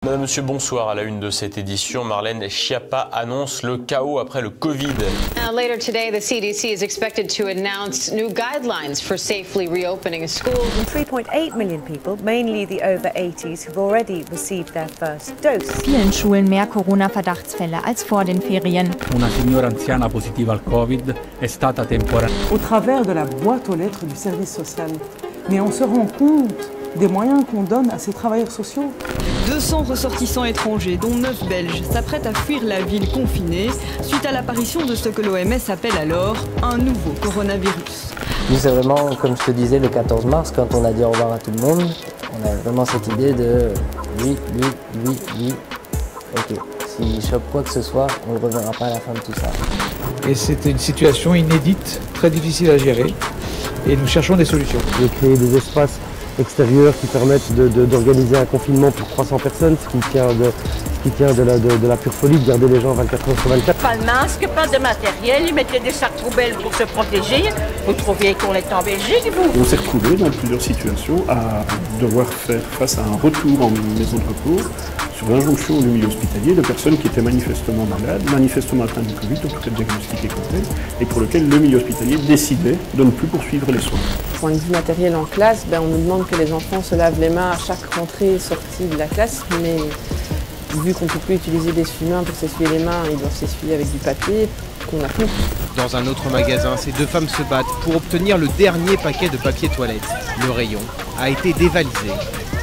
Madame, Monsieur, bonsoir. À la une de cette édition, Marlène Schiappa annonce le chaos après le Covid. Later today, the CDC is expected to announce new guidelines for safely reopening schools. 3.8 million people, mainly the over 80s, have already received their first dose. Vielen Schulen mehr Corona-Verdachtsfälle als vor den Ferien. Una signora anziana positiva al Covid è stata temporaneamente. Au travers de la boîte aux lettres du service social. Mais on se rend compte des moyens qu'on donne à ces travailleurs sociaux. 200 ressortissants étrangers, dont 9 Belges, s'apprêtent à fuir la ville confinée suite à l'apparition de ce que l'OMS appelle alors un nouveau coronavirus. Nous, c'est vraiment, comme je te disais, le 14 mars, quand on a dit au revoir à tout le monde, on a vraiment cette idée de lui, ok, s'il chope quoi que ce soit, on ne reverra pas à la fin de tout ça. Et c'était une situation inédite, très difficile à gérer, et nous cherchons des solutions. De créer des espaces extérieurs qui permettent d'organiser un confinement pour 300 personnes, ce qui tient de la pure folie de garder les gens 24 heures sur 24. Pas de masque, pas de matériel, ils mettaient des sacs poubelles pour se protéger. Vous trouviez qu'on était en Belgique, vous? On s'est retrouvé dans plusieurs situations à devoir faire face à un retour en maison de repos sur l'injonction du milieu hospitalier de personnes qui étaient manifestement malades, manifestement atteintes du Covid, en tout cas diagnostiquées comme telles, et pour lesquelles le milieu hospitalier décidait de ne plus poursuivre les soins. Point de vue matériel en classe, on nous demande que les enfants se lavent les mains à chaque rentrée et sortie de la classe, mais vu qu'on ne peut plus utiliser des essuie-mains pour s'essuyer les mains, ils doivent s'essuyer avec du papier qu'on n'a plus. Dans un autre magasin, ces deux femmes se battent pour obtenir le dernier paquet de papier toilette. Le rayon a été dévalisé.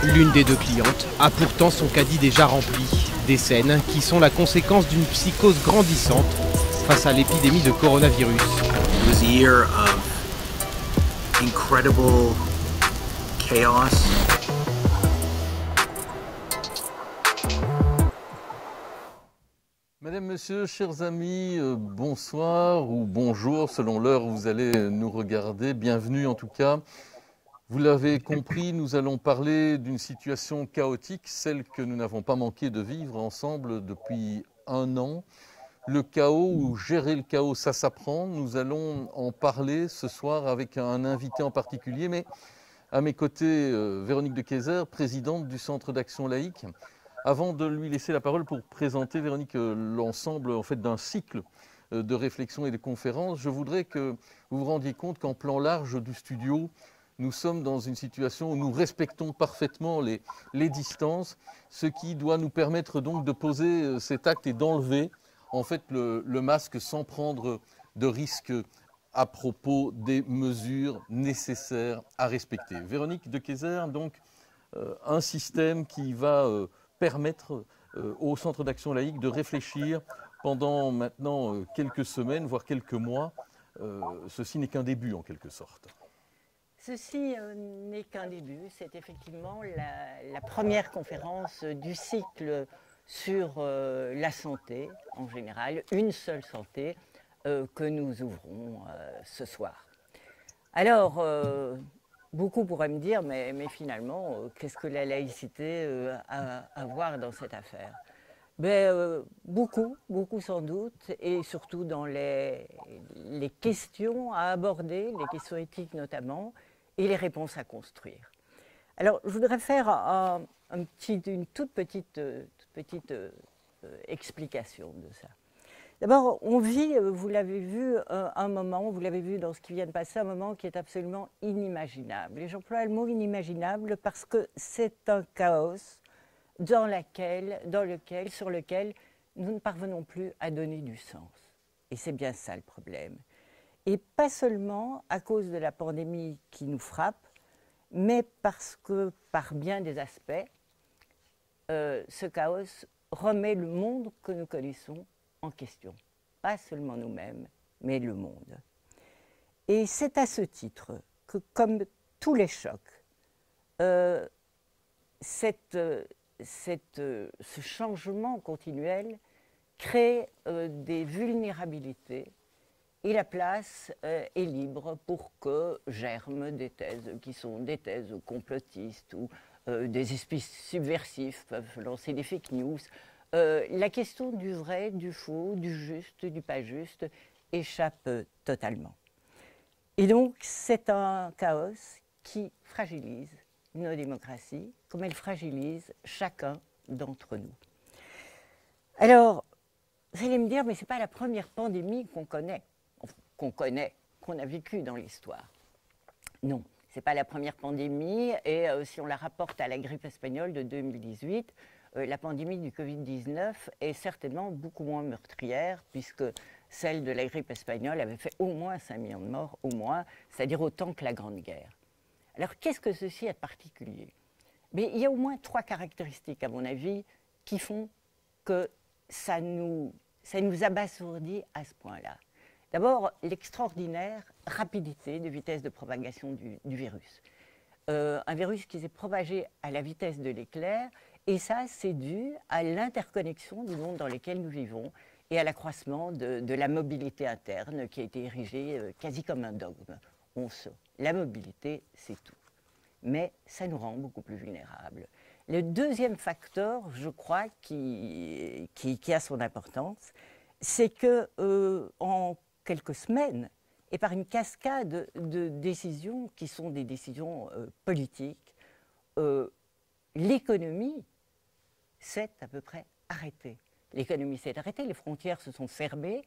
L'une des deux clientes a pourtant son caddie déjà rempli. Des scènes qui sont la conséquence d'une psychose grandissante face à l'épidémie de coronavirus. It was a year of incredible chaos. Mesdames, Messieurs, chers amis, bonsoir ou bonjour selon l'heure où vous allez nous regarder. Bienvenue en tout cas. Vous l'avez compris, nous allons parler d'une situation chaotique, celle que nous n'avons pas manqué de vivre ensemble depuis un an. Le chaos ou gérer le chaos, ça s'apprend. Nous allons en parler ce soir avec un invité en particulier, mais à mes côtés, Véronique de Keyser, présidente du Centre d'action laïque. Avant de lui laisser la parole pour présenter, Véronique, l'ensemble en fait, d'un cycle de réflexions et de conférences, je voudrais que vous vous rendiez compte qu'en plan large du studio, nous sommes dans une situation où nous respectons parfaitement les distances, ce qui doit nous permettre donc de poser cet acte et d'enlever en fait, le masque sans prendre de risques à propos des mesures nécessaires à respecter. Véronique de Keyser, donc un système qui va permettre au Centre d'action laïque de réfléchir pendant maintenant quelques semaines, voire quelques mois. Ceci n'est qu'un début en quelque sorte. Ceci n'est qu'un début, c'est effectivement la première conférence du cycle sur la santé en général, une seule santé que nous ouvrons ce soir. Alors, beaucoup pourraient me dire, mais finalement, qu'est-ce que la laïcité a à voir dans cette affaire? Beaucoup sans doute, et surtout dans les questions à aborder, les questions éthiques notamment, et les réponses à construire. Alors, je voudrais faire une toute petite explication de ça. D'abord, on vit, vous l'avez vu, un moment, vous l'avez vu dans ce qui vient de passer, un moment qui est absolument inimaginable. Et j'emploie le mot inimaginable parce que c'est un chaos sur lequel nous ne parvenons plus à donner du sens. Et c'est bien ça le problème. Et pas seulement à cause de la pandémie qui nous frappe, mais parce que, par bien des aspects, ce chaos remet le monde que nous connaissons en question. Pas seulement nous-mêmes, mais le monde. Et c'est à ce titre que, comme tous les chocs, ce changement continuel crée des vulnérabilités et la place est libre pour que germent des thèses qui sont des thèses complotistes ou des esprits subversifs peuvent lancer des fake news. La question du vrai, du faux, du juste, du pas juste échappe totalement. Et donc, c'est un chaos qui fragilise nos démocraties, comme elle fragilise chacun d'entre nous. Alors, vous allez me dire, mais ce n'est pas la première pandémie qu'on connaît, qu'on a vécue dans l'histoire. Non, ce n'est pas la première pandémie, et si on la rapporte à la grippe espagnole de 2018, la pandémie du Covid-19 est certainement beaucoup moins meurtrière, puisque celle de la grippe espagnole avait fait au moins 5 millions de morts, au moins, c'est-à-dire autant que la Grande Guerre. Alors, qu'est-ce que ceci a de particulier? Mais il y a au moins 3 caractéristiques, à mon avis, qui font que ça nous abasourdit à ce point-là. D'abord, l'extraordinaire rapidité de vitesse de propagation du virus. Un virus qui s'est propagé à la vitesse de l'éclair, et ça, c'est dû à l'interconnexion du monde dans lequel nous vivons et à l'accroissement de la mobilité interne qui a été érigée quasi comme un dogme. La mobilité, c'est tout. Mais ça nous rend beaucoup plus vulnérables. Le deuxième facteur, je crois, qui a son importance, c'est que en quelques semaines, et par une cascade de décisions qui sont des décisions politiques, l'économie s'est à peu près arrêtée. L'économie s'est arrêtée, les frontières se sont fermées,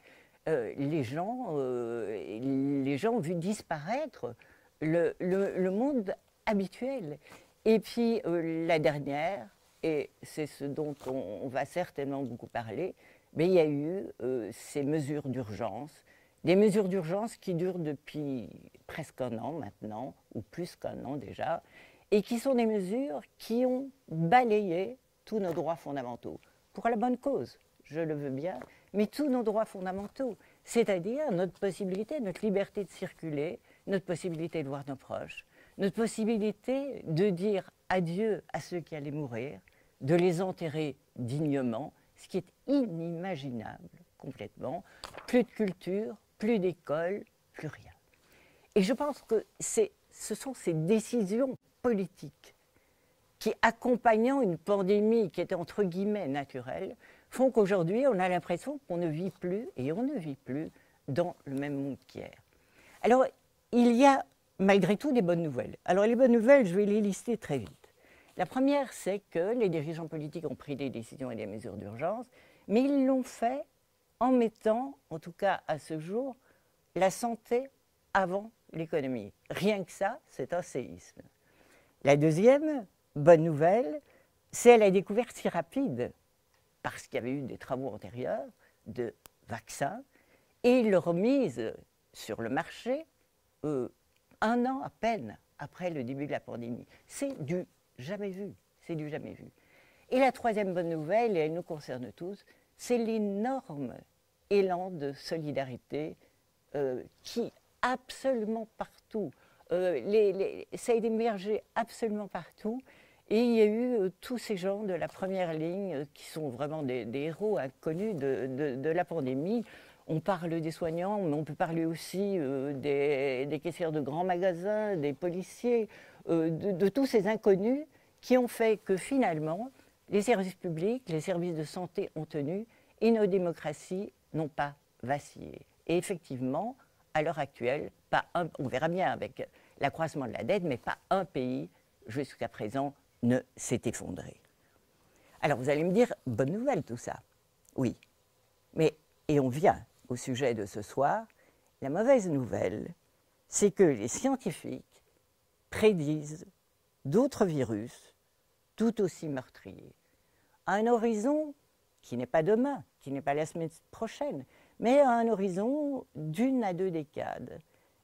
les gens ont vu disparaître le monde habituel. Et puis la dernière, et c'est ce dont on va certainement beaucoup parler, mais il y a eu ces mesures d'urgence, des mesures d'urgence qui durent depuis presque un an maintenant, ou plus qu'un an déjà, et qui sont des mesures qui ont balayé tous nos droits fondamentaux. Pour la bonne cause, je le veux bien, mais tous nos droits fondamentaux, c'est-à-dire notre possibilité, notre liberté de circuler, notre possibilité de voir nos proches, notre possibilité de dire adieu à ceux qui allaient mourir, de les enterrer dignement, ce qui est inimaginable complètement. Plus de culture, plus d'école, plus rien. Et je pense que ce sont ces décisions politiques qui, accompagnant une pandémie qui était entre guillemets naturelle, font qu'aujourd'hui on a l'impression qu'on ne vit plus, et on ne vit plus, dans le même monde qu'hier. Alors, il y a malgré tout des bonnes nouvelles. Alors les bonnes nouvelles, je vais les lister très vite. La première, c'est que les dirigeants politiques ont pris des décisions et des mesures d'urgence, mais ils l'ont fait en mettant, en tout cas à ce jour, la santé avant l'économie. Rien que ça, c'est un séisme. La deuxième bonne nouvelle, c'est la découverte si rapide, parce qu'il y avait eu des travaux antérieurs, de vaccins, et leur remise sur le marché 1 an à peine après le début de la pandémie. C'est du jamais vu, c'est du jamais vu. Et la troisième bonne nouvelle, et elle nous concerne tous, c'est l'énorme élan de solidarité qui, absolument partout, ça a émergé absolument partout, et il y a eu tous ces gens de la première ligne qui sont vraiment des héros inconnus de la pandémie. On parle des soignants, mais on peut parler aussi des caissières de grands magasins, des policiers, de tous ces inconnus qui ont fait que finalement, les services publics, les services de santé ont tenu et nos démocraties n'ont pas vacillé. Et effectivement, à l'heure actuelle, on verra bien avec l'accroissement de la dette, mais pas un pays jusqu'à présent ne s'est effondré. Alors vous allez me dire, bonne nouvelle tout ça. Oui, mais, et on vient au sujet de ce soir, la mauvaise nouvelle, c'est que les scientifiques prédisent d'autres virus tout aussi meurtriers, à un horizon qui n'est pas demain, qui n'est pas la semaine prochaine, mais à un horizon d'1 à 2 décades.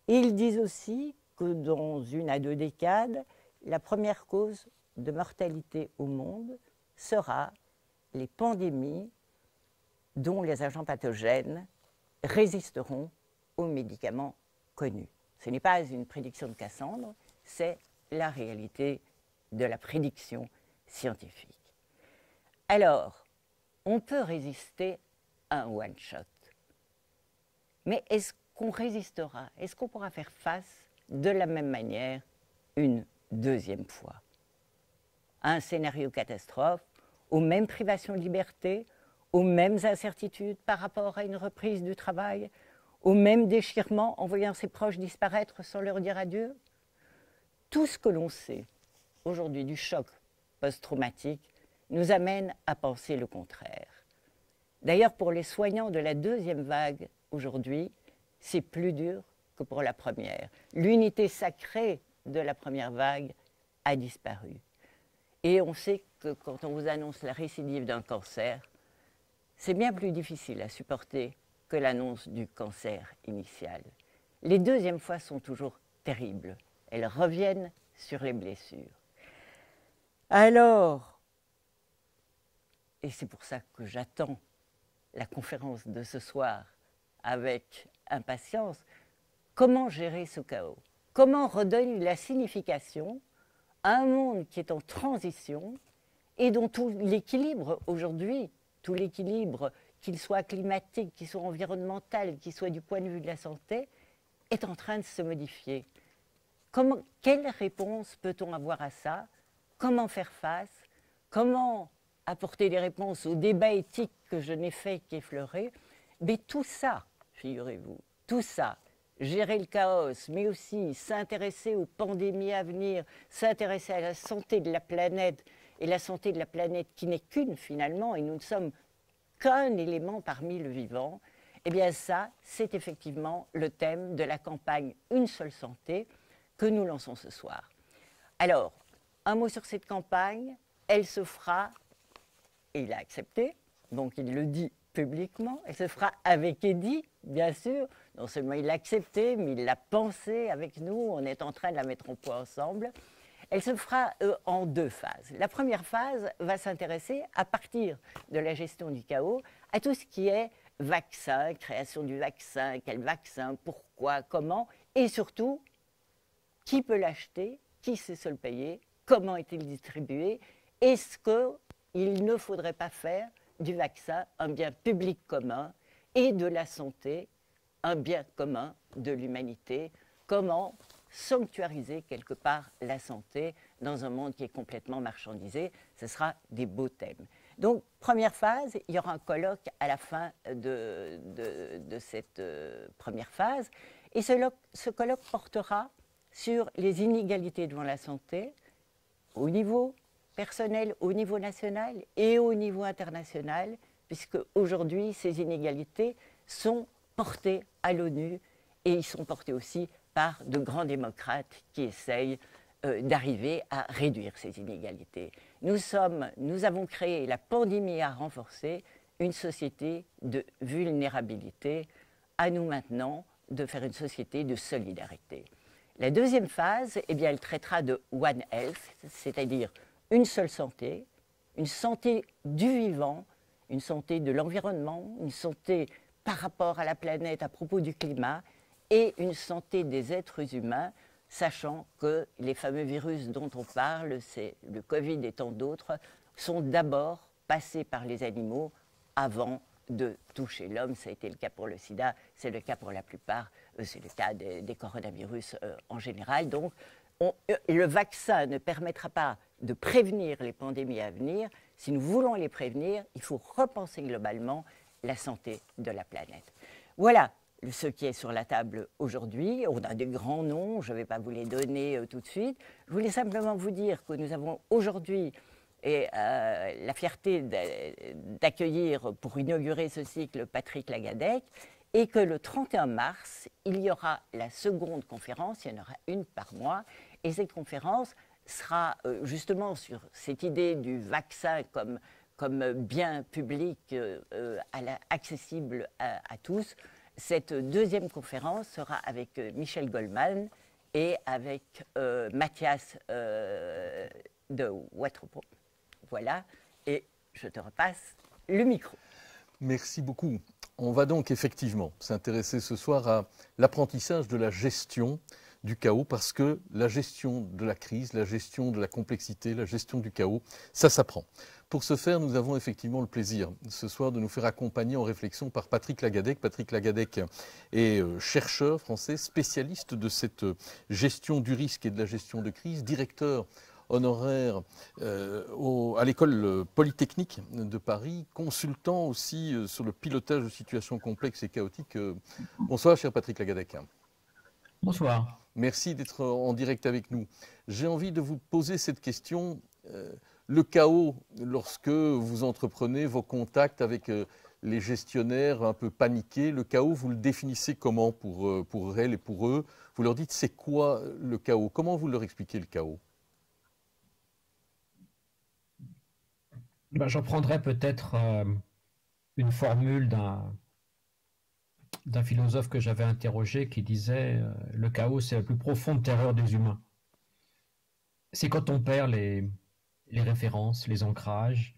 Et ils disent aussi que dans 1 à 2 décades, la première cause de mortalité au monde sera les pandémies dont les agents pathogènes résisteront aux médicaments connus. Ce n'est pas une prédiction de Cassandre, c'est la réalité de la prédiction scientifique. Alors, on peut résister à un one-shot, mais est-ce qu'on résistera? Est-ce qu'on pourra faire face de la même manière une deuxième fois à un scénario catastrophe, aux mêmes privations de liberté, aux mêmes incertitudes par rapport à une reprise du travail, aux mêmes déchirements en voyant ses proches disparaître sans leur dire adieu? Tout ce que l'on sait aujourd'hui du choc post-traumatique, nous amène à penser le contraire. D'ailleurs, pour les soignants de la deuxième vague aujourd'hui, c'est plus dur que pour la première. L'unité sacrée de la première vague a disparu. Et on sait que quand on vous annonce la récidive d'un cancer, c'est bien plus difficile à supporter que l'annonce du cancer initial. Les deuxièmes fois sont toujours terribles. Elles reviennent sur les blessures. Alors, et c'est pour ça que j'attends la conférence de ce soir avec impatience, comment gérer ce chaos? Comment redonner la signification à un monde qui est en transition et dont tout l'équilibre aujourd'hui, tout l'équilibre, qu'il soit climatique, qu'il soit environnemental, qu'il soit du point de vue de la santé, est en train de se modifier. Quelle réponse peut-on avoir à ça? Comment faire face? Comment apporter des réponses au débat éthique que je n'ai fait qu'effleurer? Mais tout ça, figurez-vous, tout ça, gérer le chaos, mais aussi s'intéresser aux pandémies à venir, s'intéresser à la santé de la planète, et la santé de la planète qui n'est qu'une finalement, et nous ne sommes qu'un élément parmi le vivant, eh bien ça, c'est effectivement le thème de la campagne Une seule santé que nous lançons ce soir. Alors, un mot sur cette campagne, elle se fera, et il a accepté, donc il le dit publiquement, elle se fera avec Eddy, bien sûr. Non seulement il l'a accepté, mais il l'a pensé avec nous, on est en train de la mettre en point ensemble. Elle se fera en deux phases. La première phase va s'intéresser, à partir de la gestion du chaos, à tout ce qui est vaccin, création du vaccin, quel vaccin, pourquoi, comment, et surtout, qui peut l'acheter, qui sait se le payer, comment est-il distribué, est-ce qu'il ne faudrait pas faire du vaccin un bien public commun et de la santé un bien commun de l'humanité, comment sanctuariser quelque part la santé dans un monde qui est complètement marchandisé. Ce sera des beaux thèmes. Donc, première phase, il y aura un colloque à la fin de cette première phase. Et ce colloque portera sur les inégalités devant la santé au niveau personnel, au niveau national et au niveau international, puisque aujourd'hui, ces inégalités sont portées à l'ONU et ils sont portés aussi par de grands démocrates qui essayent d'arriver à réduire ces inégalités. Nous avons créé, la pandémie a renforcé une société de vulnérabilité. À nous maintenant de faire une société de solidarité. La deuxième phase, eh bien, elle traitera de One Health, c'est-à-dire une seule santé, une santé du vivant, une santé de l'environnement, une santé par rapport à la planète à propos du climat, et une santé des êtres humains, sachant que les fameux virus dont on parle, c'est le Covid et tant d'autres, sont d'abord passés par les animaux avant de toucher l'homme. Ça a été le cas pour le sida, c'est le cas pour la plupart, c'est le cas des coronavirus en général. Donc, le vaccin ne permettra pas de prévenir les pandémies à venir. Si nous voulons les prévenir, il faut repenser globalement la santé de la planète. Voilà ce qui est sur la table aujourd'hui. On a des grands noms, je ne vais pas vous les donner tout de suite. Je voulais simplement vous dire que nous avons aujourd'hui la fierté d'accueillir pour inaugurer ce cycle Patrick Lagadec, et que le 31 mars, il y aura la seconde conférence, il y en aura une par mois, et cette conférence sera justement sur cette idée du vaccin comme bien public accessible à tous. Cette deuxième conférence sera avec Michel Goldman et avec Mathias de Waterpro. Voilà, et je te repasse le micro. Merci beaucoup. On va donc effectivement s'intéresser ce soir à l'apprentissage de la gestion du chaos, parce que la gestion de la crise, la gestion de la complexité, la gestion du chaos, ça s'apprend. Pour ce faire, nous avons effectivement le plaisir ce soir de nous faire accompagner en réflexion par Patrick Lagadec. Patrick Lagadec est chercheur français, spécialiste de cette gestion du risque et de la gestion de crise, directeur honoraire à l'école polytechnique de Paris, consultant aussi sur le pilotage de situations complexes et chaotiques. Bonsoir, cher Patrick Lagadec. Bonsoir. Merci d'être en direct avec nous. J'ai envie de vous poser cette question. Le chaos, lorsque vous entreprenez vos contacts avec les gestionnaires un peu paniqués, le chaos, vous le définissez comment pour elles et pour eux? Vous leur dites c'est quoi le chaos? Comment vous leur expliquez le chaos? J'en prendrais peut-être une formule d'un philosophe que j'avais interrogé qui disait le chaos, c'est la plus profonde terreur des humains. C'est quand on perd les références, les ancrages,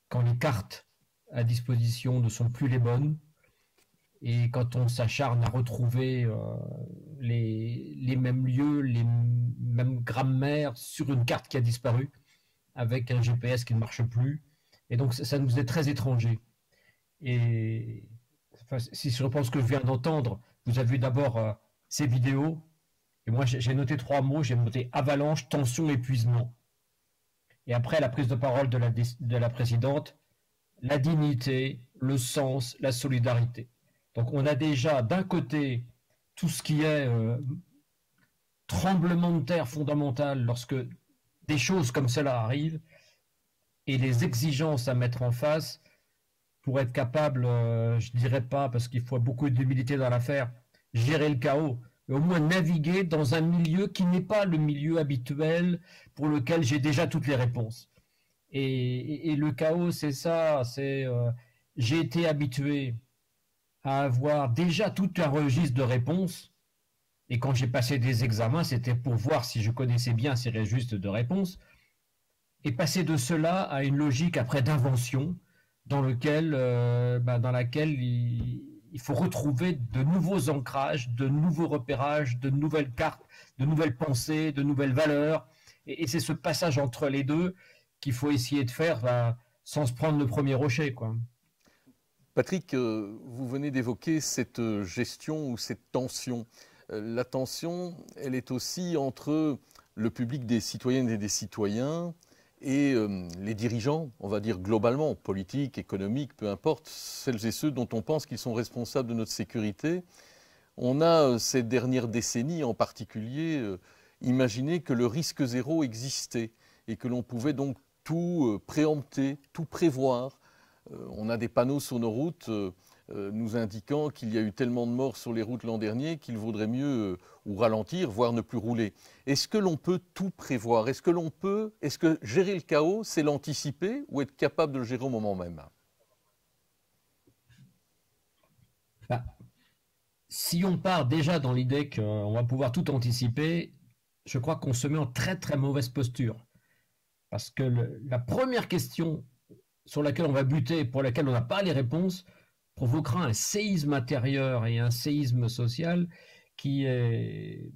quand les cartes à disposition ne sont plus les bonnes, et quand on s'acharne à retrouver les mêmes lieux, les mêmes grammaires sur une carte qui a disparu, avec un GPS qui ne marche plus. Et donc ça nous est très étranger. Et enfin, si je reprends ce que je viens d'entendre, vous avez vu d'abord ces vidéos, et moi j'ai noté 3 mots, j'ai noté avalanche, tension, épuisement. Et après la prise de parole de la présidente, la dignité, le sens, la solidarité. Donc on a déjà d'un côté tout ce qui est tremblement de terre fondamental lorsque des choses comme cela arrivent, et les exigences à mettre en face pour être capable, je dirais pas, parce qu'il faut beaucoup d'humilité dans l'affaire, gérer le chaos, mais au moins naviguer dans un milieu qui n'est pas le milieu habituel pour lequel j'ai déjà toutes les réponses. Et le chaos, c'est ça, j'ai été habitué à avoir déjà tout un registre de réponses, et quand j'ai passé des examens, c'était pour voir si je connaissais bien ces registres de réponses, et passer de cela à une logique après d'invention dans laquelle il faut retrouver de nouveaux ancrages, de nouveaux repérages, de nouvelles cartes, de nouvelles pensées, de nouvelles valeurs. Et c'est ce passage entre les deux qu'il faut essayer de faire sans se prendre le premier rocher, quoi. Patrick, vous venez d'évoquer cette gestion ou cette tension. La tension, elle est aussi entre le public des citoyennes et des citoyens et les dirigeants, on va dire globalement, politiques, économiques, peu importe, celles et ceux dont on pense qu'ils sont responsables de notre sécurité. On a, ces dernières décennies en particulier, imaginé que le risque zéro existait et que l'on pouvait donc tout préempter, tout prévoir. On a des panneaux sur nos routes nous indiquant qu'il y a eu tellement de morts sur les routes l'an dernier qu'il vaudrait mieux ou ralentir, voire ne plus rouler. Est-ce que l'on peut tout prévoir? Est-ce que gérer le chaos, c'est l'anticiper ou être capable de le gérer au moment même? Si on part déjà dans l'idée qu'on va pouvoir tout anticiper, je crois qu'on se met en très très mauvaise posture. Parce que la première question sur laquelle on va buter, pour laquelle on n'a pas les réponses, provoquera un séisme intérieur et un séisme social qui est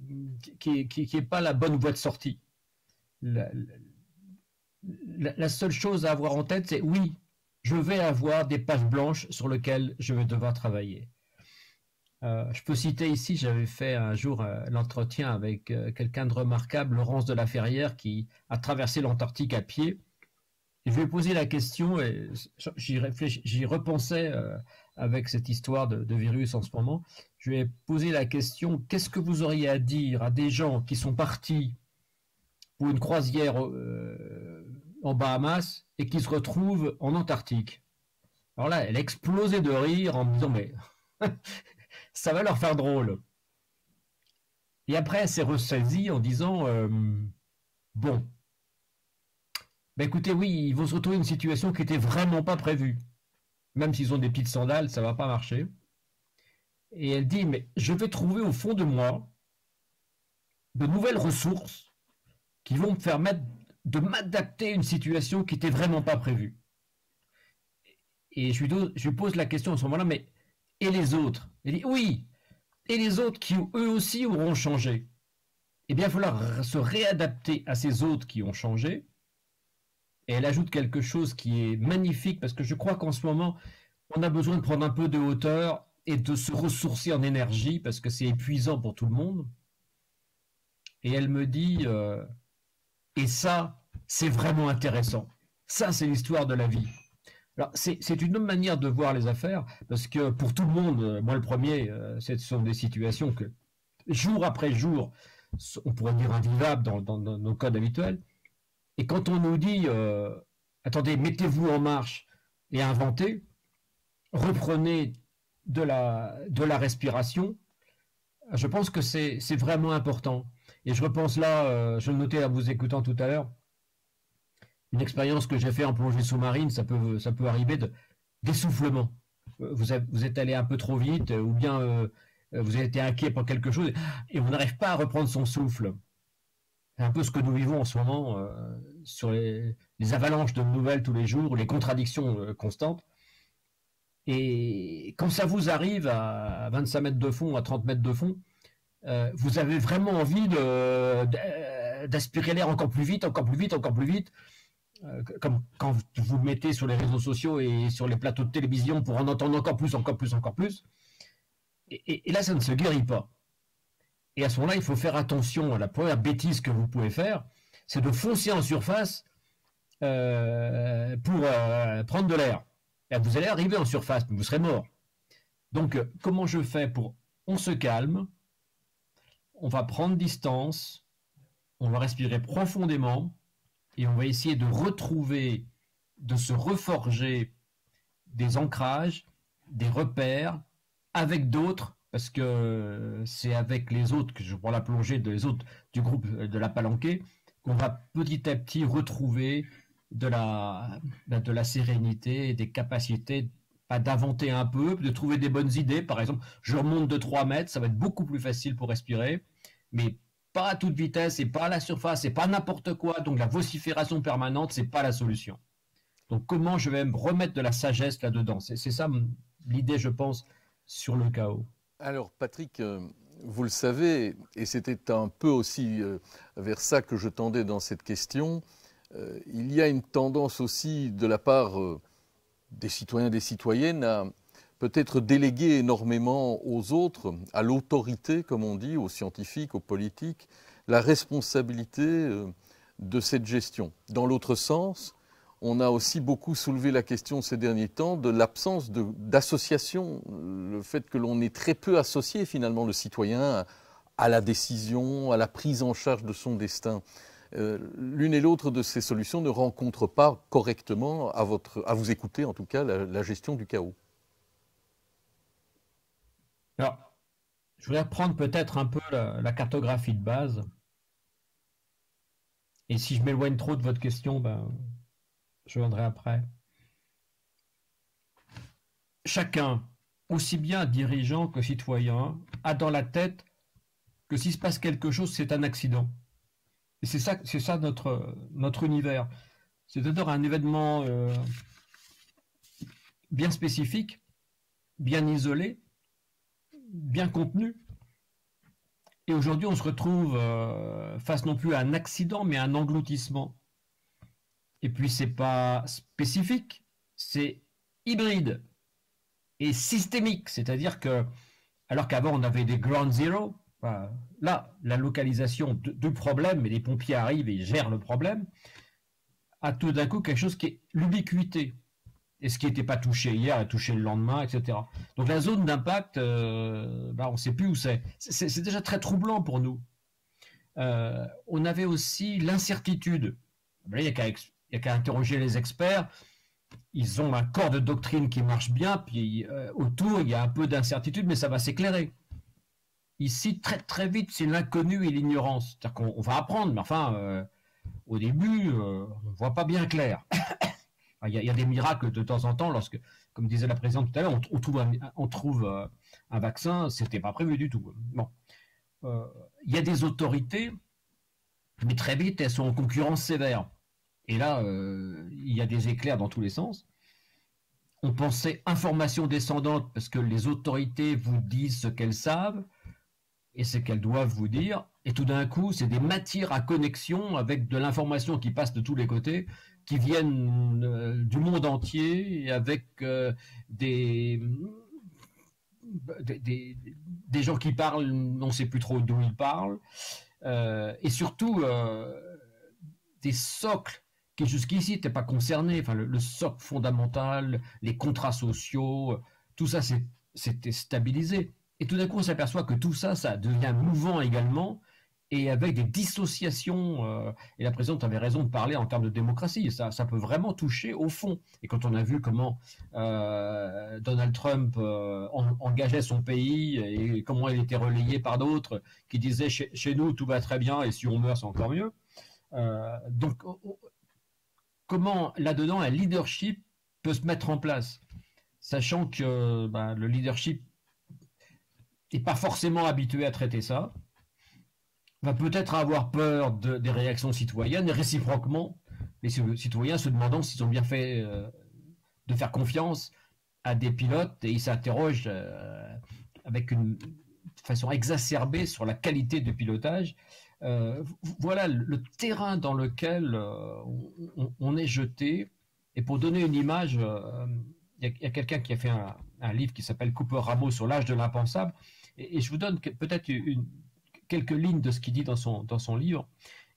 pas la bonne voie de sortie. La seule chose à avoir en tête, c'est oui, je vais avoir des pages blanches sur lesquelles je vais devoir travailler. Je peux citer ici, j'avais fait un jour l'entretien avec quelqu'un de remarquable, Laurence de la Ferrière, qui a traversé l'Antarctique à pied. Et je lui ai posé la question, et j'y repensais avec cette histoire de virus en ce moment. Je lui ai posé la question, qu'est-ce que vous auriez à dire à des gens qui sont partis pour une croisière en Bahamas et qui se retrouvent en Antarctique? Alors là, elle explosait de rire en me disant, mais ça va leur faire drôle. Et après, elle s'est ressaisie en disant, bon, ben écoutez, oui, ils vont se retrouver dans une situation qui n'était vraiment pas prévue. Même s'ils ont des petites sandales, ça ne va pas marcher. Et elle dit, mais je vais trouver au fond de moi de nouvelles ressources qui vont me permettre de m'adapter à une situation qui n'était vraiment pas prévue. Et je lui pose la question à ce moment-là, mais et les autres? Elle dit, oui, et les autres qui eux aussi auront changé. Eh bien, il va falloir se réadapter à ces autres qui ont changé. Et elle ajoute quelque chose qui est magnifique, parce que je crois qu'en ce moment, on a besoin de prendre un peu de hauteur et de se ressourcer en énergie, parce que c'est épuisant pour tout le monde. Et elle me dit, et ça, c'est vraiment intéressant. Ça, c'est l'histoire de la vie. Alors, c'est une autre manière de voir les affaires, parce que pour tout le monde, moi le premier, ce sont des situations que, jour après jour, on pourrait dire invivables dans nos codes habituels. Et quand on nous dit, attendez, mettez-vous en marche et inventez, reprenez de la respiration, je pense que c'est vraiment important. Et je repense là, je le notais à vous écoutant tout à l'heure, une expérience que j'ai fait en plongée sous-marine, ça peut arriver d'essoufflement. Vous êtes allé un peu trop vite, ou bien vous avez été inquiet pour quelque chose, et on n'arrive pas à reprendre son souffle. C'est un peu ce que nous vivons en ce moment sur les avalanches de nouvelles tous les jours, les contradictions constantes. Et quand ça vous arrive à 25 mètres de fond, à 30 mètres de fond, vous avez vraiment envie d'aspirer l'air encore plus vite, encore plus vite, encore plus vite. Comme quand vous le mettez sur les réseaux sociaux et sur les plateaux de télévision pour en entendre encore plus, encore plus, encore plus. Et là, ça ne se guérit pas. Et à ce moment-là, il faut faire attention. La première bêtise que vous pouvez faire, c'est de foncer en surface pour prendre de l'air. Vous allez arriver en surface, mais vous serez mort. Donc, comment je fais pour... On se calme, on va prendre distance, on va respirer profondément, et on va essayer de retrouver, de se reforger des ancrages, des repères, avec d'autres, parce que c'est avec les autres, que je prends la plongée des autres du groupe de la Palanquée, qu'on va petit à petit retrouver de la sérénité, des capacités d'inventer un peu, de trouver des bonnes idées. Par exemple, je remonte de 3 mètres, ça va être beaucoup plus facile pour respirer, mais pas à toute vitesse, et pas à la surface, et pas n'importe quoi. Donc la vocifération permanente, c'est pas la solution. Donc comment je vais me remettre de la sagesse là-dedans? C'est ça l'idée, je pense, sur le chaos. Alors Patrick, vous le savez, et c'était un peu aussi vers ça que je tendais dans cette question, il y a une tendance aussi de la part des citoyens et des citoyennes à peut-être déléguer énormément aux autres, à l'autorité, comme on dit, aux scientifiques, aux politiques, la responsabilité de cette gestion. Dans l'autre sens, on a aussi beaucoup soulevé la question ces derniers temps de l'absence d'association, le fait que l'on est très peu associé finalement le citoyen à la décision, à la prise en charge de son destin. L'une et l'autre de ces solutions ne rencontrent pas correctement, à vous écouter en tout cas, la gestion du chaos. Alors, je voudrais reprendre peut-être un peu la cartographie de base. Et si je m'éloigne trop de votre question, ben, je viendrai après. Chacun, aussi bien dirigeant que citoyen, a dans la tête que s'il se passe quelque chose, c'est un accident. Et c'est ça notre univers. C'est-à-dire un événement bien spécifique, bien isolé, bien contenu. Et aujourd'hui, on se retrouve face non plus à un accident, mais à un engloutissement. Et puis, c'est pas spécifique, c'est hybride et systémique. C'est-à-dire que, alors qu'avant, on avait des ground zero, là, la localisation du problème, et les pompiers arrivent et ils gèrent le problème, a tout d'un coup quelque chose qui est l'ubiquité. Et ce qui n'était pas touché hier est touché le lendemain, etc. Donc la zone d'impact, on ne sait plus où c'est. C'est déjà très troublant pour nous. On avait aussi l'incertitude. Il n'y a qu'à interroger les experts. Ils ont un corps de doctrine qui marche bien, puis autour, il y a un peu d'incertitude, mais ça va s'éclairer. Ici, très très vite, c'est l'inconnu et l'ignorance. C'est-à-dire qu'on va apprendre, mais enfin, au début, on ne voit pas bien clair. Il y a des miracles de temps en temps, lorsque, comme disait la présidente tout à l'heure, on trouve un vaccin, c'était pas prévu du tout. Bon. Il y a des autorités, mais très vite, elles sont en concurrence sévère. Et là, il y a des éclairs dans tous les sens. On pensait information descendante, parce que les autorités vous disent ce qu'elles savent, et ce qu'elles doivent vous dire, et tout d'un coup, c'est des matières à connexion avec de l'information qui passe de tous les côtés, qui viennent du monde entier, et avec des gens qui parlent, on ne sait plus trop d'où ils parlent, et surtout des socles qui jusqu'ici n'étaient pas concernés, enfin, le socle fondamental, les contrats sociaux, tout ça c'était stabilisé. Et tout d'un coup, on s'aperçoit que tout ça, ça devient mouvant également, et avec des dissociations. Et la présidente avait raison de parler en termes de démocratie. Ça peut vraiment toucher au fond. Et quand on a vu comment Donald Trump engageait son pays et comment il était relayé par d'autres qui disaient chez nous tout va très bien et si on meurt c'est encore mieux. Donc comment là-dedans un leadership peut se mettre en place, sachant que le leadership n'est pas forcément habitué à traiter ça, va peut-être avoir peur des réactions citoyennes, et réciproquement, les citoyens se demandant s'ils ont bien fait de faire confiance à des pilotes, et ils s'interrogent avec une façon exacerbée sur la qualité du pilotage. Voilà le terrain dans lequel on est jeté. Et pour donner une image, il y a quelqu'un qui a fait un livre qui s'appelle Cooper Ramos sur l'âge de l'impensable, et je vous donne peut-être quelques lignes de ce qu'il dit dans son livre.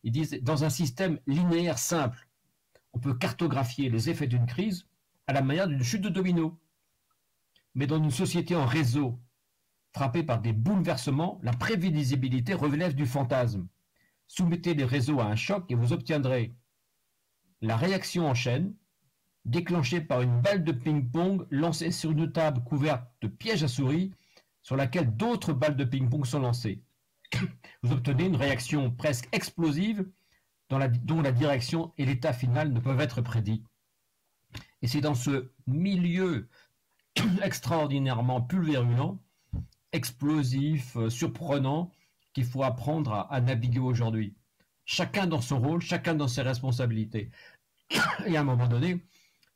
Il dit « Dans un système linéaire simple, on peut cartographier les effets d'une crise à la manière d'une chute de domino. Mais dans une société en réseau, frappée par des bouleversements, la prévisibilité relève du fantasme. Soumettez les réseaux à un choc et vous obtiendrez la réaction en chaîne, déclenchée par une balle de ping-pong lancée sur une table couverte de pièges à souris sur laquelle d'autres balles de ping-pong sont lancées. Vous obtenez une réaction presque explosive dont la direction et l'état final ne peuvent être prédits. Et c'est dans ce milieu extraordinairement pulvérulent, explosif, surprenant, qu'il faut apprendre à naviguer aujourd'hui. Chacun dans son rôle, chacun dans ses responsabilités. Et à un moment donné,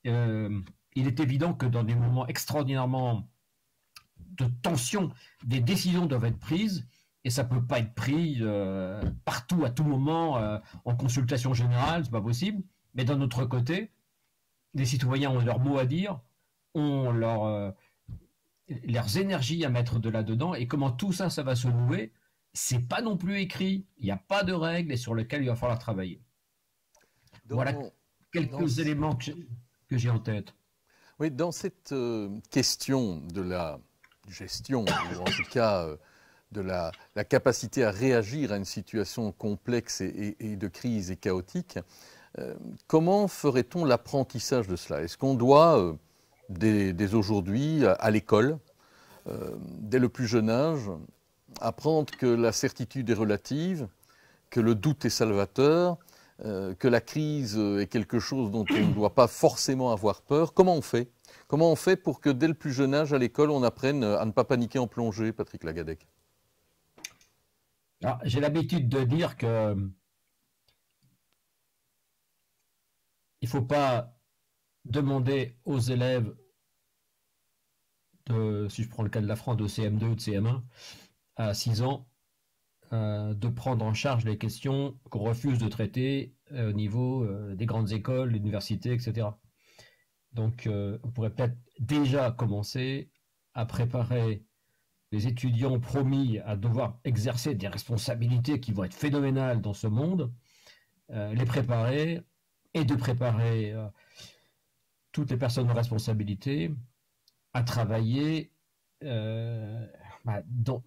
il est évident que dans des moments extraordinairement de tension, des décisions doivent être prises, et ça ne peut pas être pris partout, à tout moment, en consultation générale, c'est pas possible. Mais d'un autre côté, les citoyens ont leur mot à dire, ont leurs énergies à mettre de là-dedans, et comment tout ça, ça va se nouer, c'est pas non plus écrit, il n'y a pas de règles et sur lesquelles il va falloir travailler. Voilà quelques éléments que j'ai en tête. Oui, dans cette question de la gestion, ou en tout cas de la capacité à réagir à une situation complexe et de crise et chaotique, comment ferait-on l'apprentissage de cela? Est-ce qu'on doit, dès aujourd'hui, à l'école, dès le plus jeune âge, apprendre que la certitude est relative, que le doute est salvateur, que la crise est quelque chose dont on ne doit pas forcément avoir peur? Comment on fait? Comment on fait pour que dès le plus jeune âge, à l'école, on apprenne à ne pas paniquer en plongée, Patrick Lagadec? J'ai l'habitude de dire que il ne faut pas demander aux élèves, si je prends le cas de la France, de CM2 ou de CM1, à 6 ans, de prendre en charge les questions qu'on refuse de traiter au niveau des grandes écoles, l'université, etc. Donc, on pourrait peut-être déjà commencer à préparer les étudiants promis à devoir exercer des responsabilités qui vont être phénoménales dans ce monde, les préparer et de préparer toutes les personnes en responsabilité à travailler dans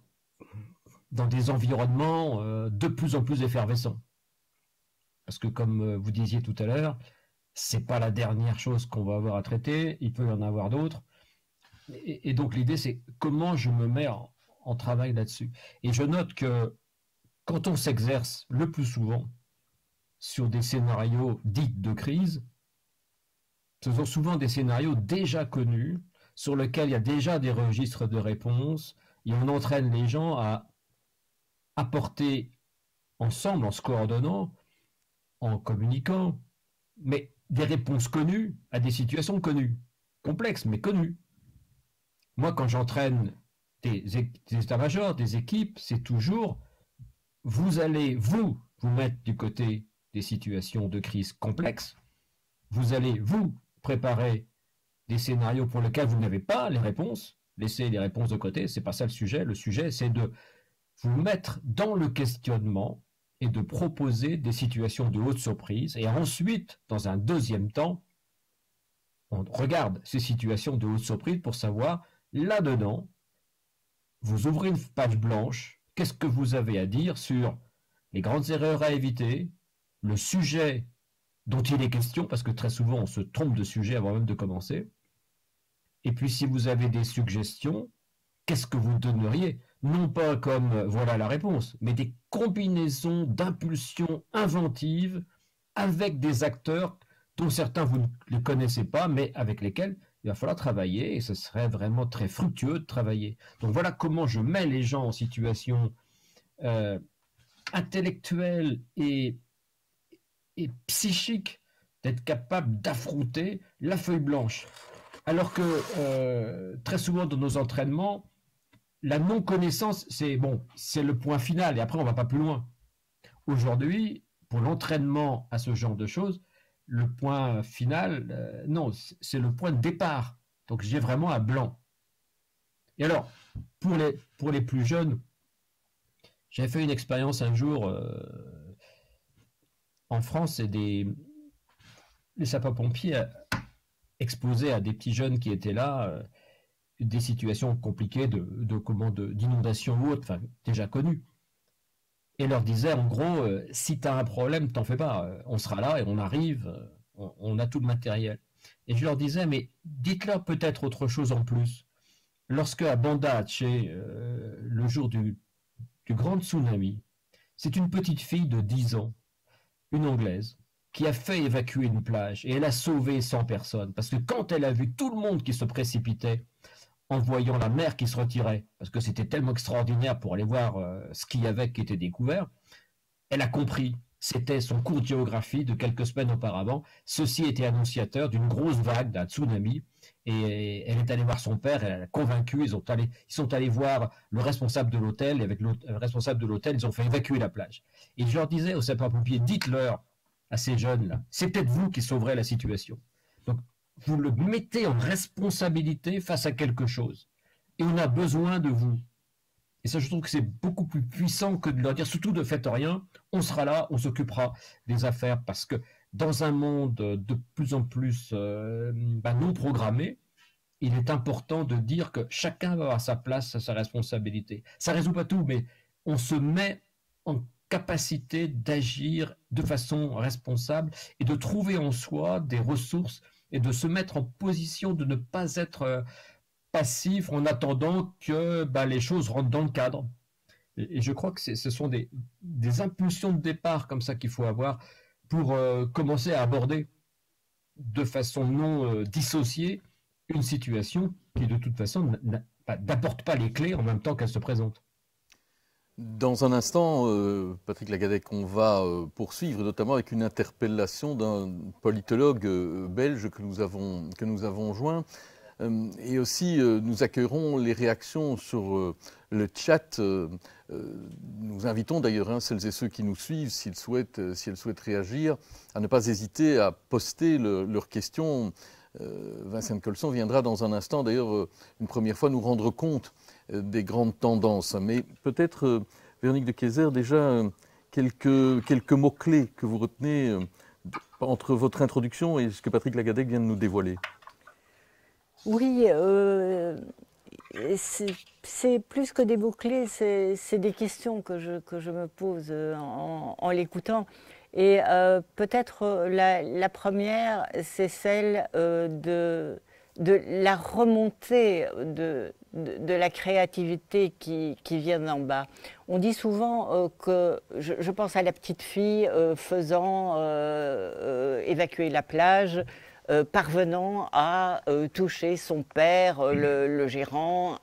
des environnements de plus en plus effervescents. Parce que comme vous disiez tout à l'heure, c'est pas la dernière chose qu'on va avoir à traiter, il peut y en avoir d'autres. Et donc l'idée c'est comment je me mets en travail là-dessus. Et je note que quand on s'exerce le plus souvent sur des scénarios dits de crise, ce sont souvent des scénarios déjà connus, sur lesquels il y a déjà des registres de réponses, et on entraîne les gens à apporter ensemble, en se coordonnant, en communiquant, mais des réponses connues à des situations connues, complexes mais connues. Moi, quand j'entraîne des états-majors, des équipes, c'est toujours vous allez vous mettre du côté des situations de crise complexes, vous allez vous préparer des scénarios pour lesquels vous n'avez pas les réponses, laissez les réponses de côté, c'est pas ça le sujet c'est de vous mettre dans le questionnement et de proposer des situations de haute surprise, et ensuite, dans un deuxième temps, on regarde ces situations de haute surprise pour savoir, là-dedans, vous ouvrez une page blanche, qu'est-ce que vous avez à dire sur les grandes erreurs à éviter, le sujet dont il est question, parce que très souvent on se trompe de sujet avant même de commencer. Et puis si vous avez des suggestions, qu'est-ce que vous donneriez? Non pas comme voilà la réponse, mais des combinaisons d'impulsions inventives avec des acteurs dont certains vous ne les connaissez pas, mais avec lesquels il va falloir travailler, et ce serait vraiment très fructueux de travailler. Donc voilà comment je mets les gens en situation intellectuelle et psychique d'être capable d'affronter la feuille blanche. Alors que très souvent dans nos entraînements, la non-connaissance, c'est bon, c'est le point final, et après on ne va pas plus loin. Aujourd'hui, pour l'entraînement à ce genre de choses, le point final, non, c'est le point de départ. Donc j'ai vraiment un blanc. Et alors, pour les plus jeunes, j'avais fait une expérience un jour en France, et les sapeurs-pompiers exposaient à des petits jeunes qui étaient là des situations compliquées d'inondation ou autre, enfin déjà connues. Et leur disaient en gros, si tu as un problème, t'en fais pas, on sera là et on arrive, on a tout le matériel. Et je leur disais, mais dites-leur peut-être autre chose en plus. Lorsque à Banda Aceh, le jour du grand tsunami, c'est une petite fille de 10 ans, une Anglaise, qui a fait évacuer une plage, et elle a sauvé 100 personnes. Parce que quand elle a vu tout le monde qui se précipitait, en voyant la mer qui se retirait, parce que c'était tellement extraordinaire pour aller voir ce qu'il y avait qui était découvert, elle a compris. C'était son cours de géographie de quelques semaines auparavant. Ceci était annonciateur d'une grosse vague, d'un tsunami. Et elle est allée voir son père, elle a convaincu, ils sont allés voir le responsable de l'hôtel, et avec le responsable de l'hôtel, ils ont fait évacuer la plage. Et je leur disais aux sapeurs-pompiers, dites-leur à ces jeunes-là, c'est peut-être vous qui sauverez la situation. Donc, vous le mettez en responsabilité face à quelque chose. Et on a besoin de vous. Et ça, je trouve que c'est beaucoup plus puissant que de leur dire, surtout ne faites rien, on sera là, on s'occupera des affaires. Parce que dans un monde de plus en plus non programmé, il est important de dire que chacun va avoir sa place, sa responsabilité. Ça ne résout pas tout, mais on se met en capacité d'agir de façon responsable et de trouver en soi des ressources et de se mettre en position de ne pas être passif en attendant que les choses rentrent dans le cadre. Et je crois que ce sont des impulsions de départ comme ça qu'il faut avoir pour commencer à aborder de façon non dissociée une situation qui de toute façon n'apporte pas les clés en même temps qu'elle se présente. Dans un instant, Patrick Lagadec, on va poursuivre, notamment avec une interpellation d'un politologue belge que nous avons joint. Et aussi, nous accueillerons les réactions sur le chat. Nous invitons d'ailleurs celles et ceux qui nous suivent, si elles souhaitent réagir, à ne pas hésiter à poster leurs questions. Vincent Colson viendra dans un instant, d'ailleurs, une première fois, nous rendre compte des grandes tendances. Mais peut-être, Véronique de Keyser, déjà quelques mots-clés que vous retenez entre votre introduction et ce que Patrick Lagadec vient de nous dévoiler. Oui, c'est plus que des mots-clés, c'est des questions que je me pose en l'écoutant. Et peut-être la première, c'est celle de la remontée de la créativité qui vient d'en bas. On dit souvent que, je pense à la petite fille faisant évacuer la plage, parvenant à toucher son père, le gérant,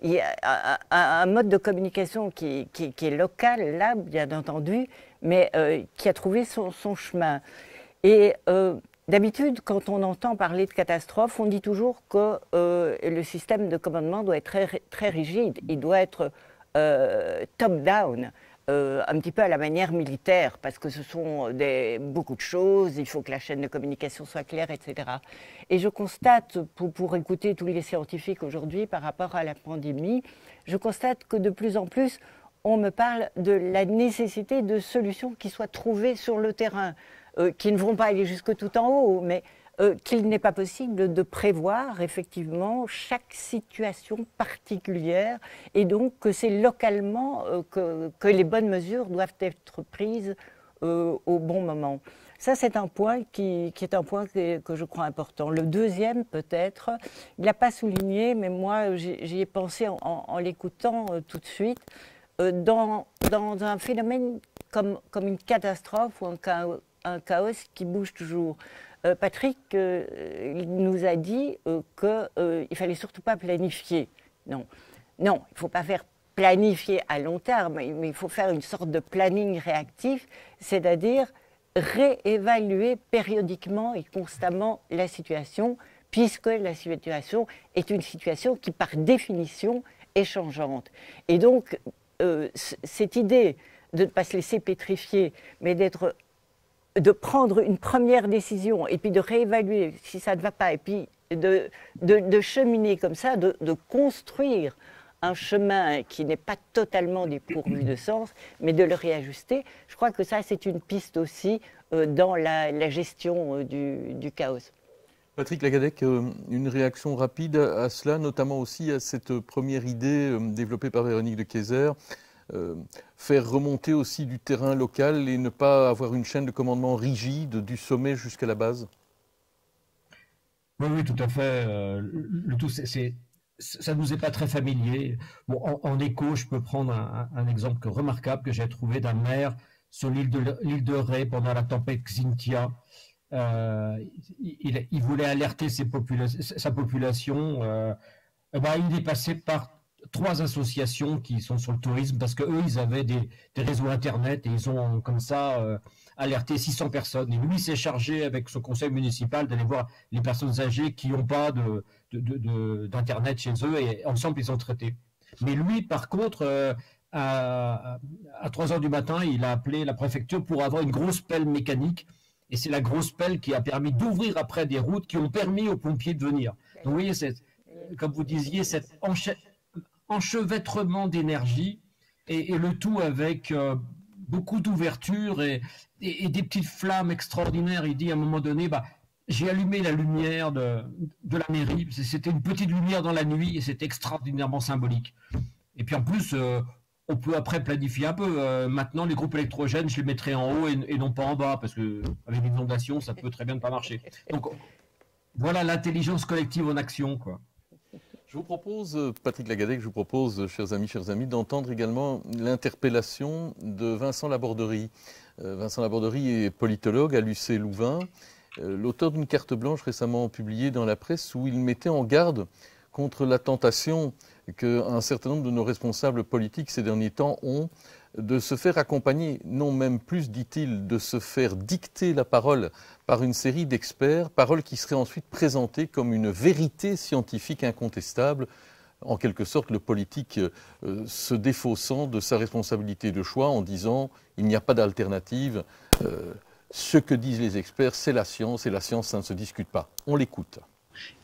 il y a un mode de communication qui est local, là, bien entendu, mais qui a trouvé son chemin. Et d'habitude, quand on entend parler de catastrophe, on dit toujours que le système de commandement doit être très rigide, il doit être top-down. Un petit peu à la manière militaire, parce que ce sont beaucoup de choses, il faut que la chaîne de communication soit claire, etc. Et je constate, pour écouter tous les scientifiques aujourd'hui par rapport à la pandémie, je constate que de plus en plus, on me parle de la nécessité de solutions qui soient trouvées sur le terrain, qui ne vont pas aller jusque tout en haut, mais qu'il n'est pas possible de prévoir effectivement chaque situation particulière et donc que c'est localement que les bonnes mesures doivent être prises au bon moment. Ça, c'est un point qui est un point que je crois important. Le deuxième, peut-être, il n'a pas souligné, mais moi, j'y ai pensé en l'écoutant tout de suite, dans un phénomène comme une catastrophe ou un chaos qui bouge toujours. Patrick nous a dit qu'il ne fallait surtout pas planifier. Non, il ne faut pas faire planifier à long terme, mais il faut faire une sorte de planning réactif, c'est-à-dire réévaluer périodiquement et constamment la situation, puisque la situation est une situation qui, par définition, est changeante. Et donc, cette idée de ne pas se laisser pétrifier, mais de prendre une première décision, et puis de réévaluer si ça ne va pas, et puis de cheminer comme ça, de construire un chemin qui n'est pas totalement dépourvu de sens, mais de le réajuster. Je crois que ça, c'est une piste aussi dans la gestion du chaos. Patrick Lagadec, une réaction rapide à cela, notamment aussi à cette première idée développée par Véronique de Keyser, faire remonter aussi du terrain local et ne pas avoir une chaîne de commandement rigide du sommet jusqu'à la base? Oui, tout à fait. Le tout, ça ne nous est pas très familier. Bon, en écho, je peux prendre un exemple remarquable que j'ai trouvé d'un maire sur l'île de Ré pendant la tempête Xynthia. Il voulait alerter sa population. Il est passé par 3 associations qui sont sur le tourisme parce qu'eux, ils avaient des réseaux Internet et ils ont comme ça alerté 600 personnes. Et lui, s'est chargé avec son conseil municipal d'aller voir les personnes âgées qui n'ont pas d'Internet chez eux et ensemble, ils ont traité. Mais lui, par contre, à 3 heures du matin, il a appelé la préfecture pour avoir une grosse pelle mécanique. Et c'est la grosse pelle qui a permis d'ouvrir après des routes qui ont permis aux pompiers de venir. Donc vous voyez, comme vous disiez, cet enchevêtrement d'énergie et le tout avec beaucoup d'ouverture et des petites flammes extraordinaires. Il dit à un moment donné, j'ai allumé la lumière de la mairie. C'était une petite lumière dans la nuit et c'était extraordinairement symbolique. Et puis en plus, on peut après planifier un peu. Maintenant, les groupes électrogènes, je les mettrai en haut et non pas en bas, parce qu'avec l'inondation, ça peut très bien ne pas marcher. Donc, voilà l'intelligence collective en action, quoi. Je vous propose, Patrick Lagadec, chers amis, d'entendre également l'interpellation de Vincent Laborderie. Vincent Laborderie est politologue à l'UC Louvain, l'auteur d'une carte blanche récemment publiée dans la presse où il mettait en garde contre la tentation qu'un certain nombre de nos responsables politiques ces derniers temps ont de se faire accompagner, non même plus, dit-il, de se faire dicter la parole par une série d'experts, parole qui serait ensuite présentée comme une vérité scientifique incontestable, en quelque sorte le politique se défaussant de sa responsabilité de choix en disant « il n'y a pas d'alternative, ce que disent les experts c'est la science et la science ça ne se discute pas ». On l'écoute.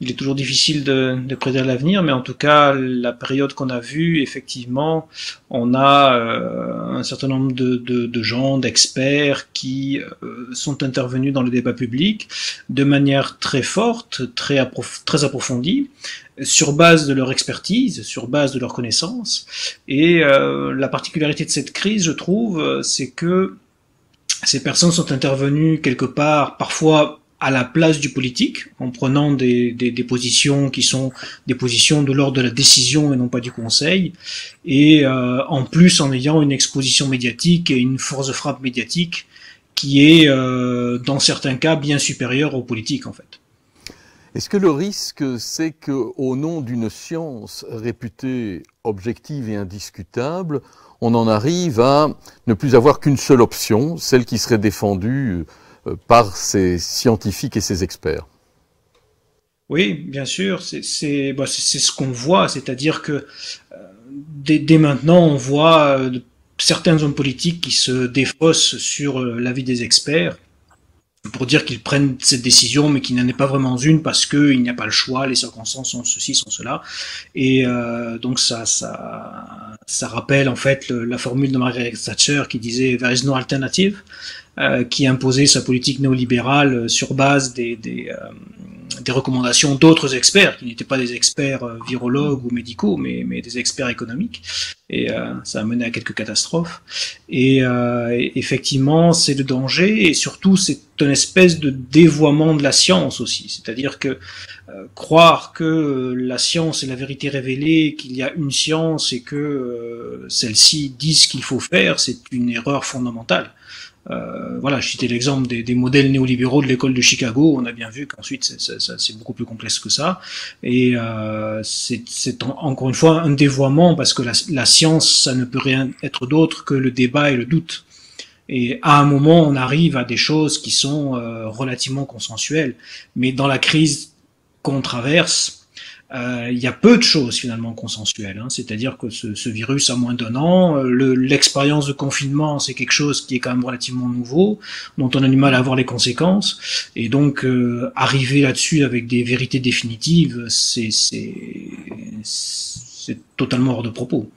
Il est toujours difficile de prédire l'avenir, mais en tout cas, la période qu'on a vue, effectivement, on a un certain nombre de gens, d'experts qui sont intervenus dans le débat public de manière très forte, très approfondie, sur base de leur expertise, sur base de leurs connaissances. Et la particularité de cette crise, je trouve, c'est que ces personnes sont intervenues quelque part, parfois à la place du politique, en prenant des positions qui sont des positions de l'ordre de la décision et non pas du conseil, et en plus en ayant une exposition médiatique et une force de frappe médiatique qui est, dans certains cas, bien supérieure aux politiques, en fait. Est-ce que le risque, c'est qu'au nom d'une science réputée objective et indiscutable, on en arrive à ne plus avoir qu'une seule option, celle qui serait défendue par ces scientifiques et ces experts? Oui, bien sûr, c'est ce qu'on voit, c'est-à-dire que dès maintenant, on voit certains hommes politiques qui se défaussent sur l'avis des experts pour dire qu'ils prennent cette décision, mais qu'il n'en est pas vraiment une parce qu'il n'y a pas le choix, les circonstances sont ceci, sont cela, et donc ça ça rappelle en fait la formule de Margaret Thatcher qui disait "There is no alternative", qui imposait sa politique néolibérale sur base des recommandations d'autres experts, qui n'étaient pas des experts virologues ou médicaux, mais des experts économiques. Et ça a mené à quelques catastrophes. Et effectivement, c'est le danger, et surtout, c'est une espèce de dévoiement de la science aussi. C'est-à-dire que croire que la science est la vérité révélée, qu'il y a une science et que celle-ci dit ce qu'il faut faire, c'est une erreur fondamentale. Voilà, je citais l'exemple des modèles néolibéraux de l'école de Chicago. On a bien vu qu'ensuite c'est beaucoup plus complexe que ça, et c'est encore une fois un dévoiement, parce que la science, ça ne peut rien être d'autre que le débat et le doute. Et à un moment, on arrive à des choses qui sont relativement consensuelles, mais dans la crise qu'on traverse, il y a peu de choses finalement consensuelles, hein. C'est-à-dire que ce virus a moins d'1 an, l'expérience de confinement, c'est quelque chose qui est quand même relativement nouveau, dont on a du mal à voir les conséquences, et donc arriver là-dessus avec des vérités définitives, c'est totalement hors de propos.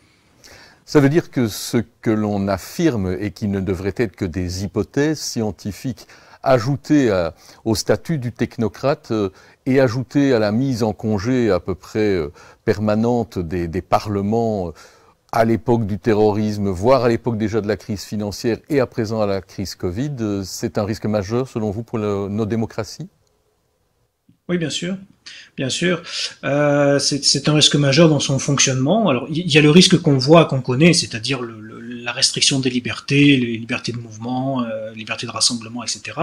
Ça veut dire que ce que l'on affirme et qui ne devrait être que des hypothèses scientifiques ajoutées au statut du technocrate et ajoutées à la mise en congé à peu près permanente des parlements à l'époque du terrorisme, voire à l'époque déjà de la crise financière et à présent à la crise Covid, c'est un risque majeur selon vous pour nos démocraties? Oui, bien sûr. Bien sûr, c'est un risque majeur dans son fonctionnement. Alors, il y a le risque qu'on voit, qu'on connaît, c'est-à-dire la restriction des libertés, les libertés de mouvement, liberté de rassemblement, etc.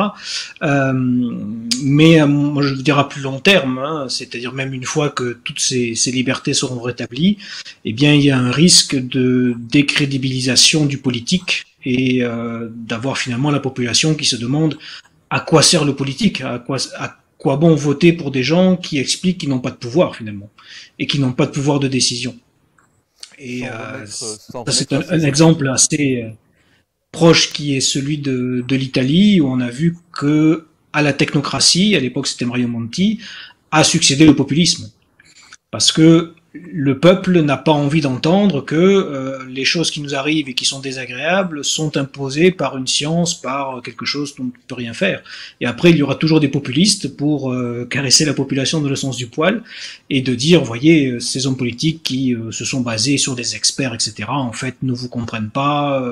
Mais moi, je veux dire à plus long terme, hein, c'est-à-dire même une fois que toutes ces libertés seront rétablies, eh bien, il y a un risque de décrédibilisation du politique et d'avoir finalement la population qui se demande à quoi sert le politique, à quoi bon voter pour des gens qui expliquent qu'ils n'ont pas de pouvoir finalement, et qui n'ont pas de pouvoir de décision. Et c'est un exemple assez proche qui est celui de l'Italie, où on a vu que à la technocratie, à l'époque c'était Mario Monti, a succédé le populisme. Parce que le peuple n'a pas envie d'entendre que les choses qui nous arrivent et qui sont désagréables sont imposées par une science, par quelque chose dont on ne peut rien faire. Et après, il y aura toujours des populistes pour caresser la population dans le sens du poil et de dire, voyez, ces hommes politiques qui se sont basés sur des experts, etc., en fait, ne vous comprennent pas,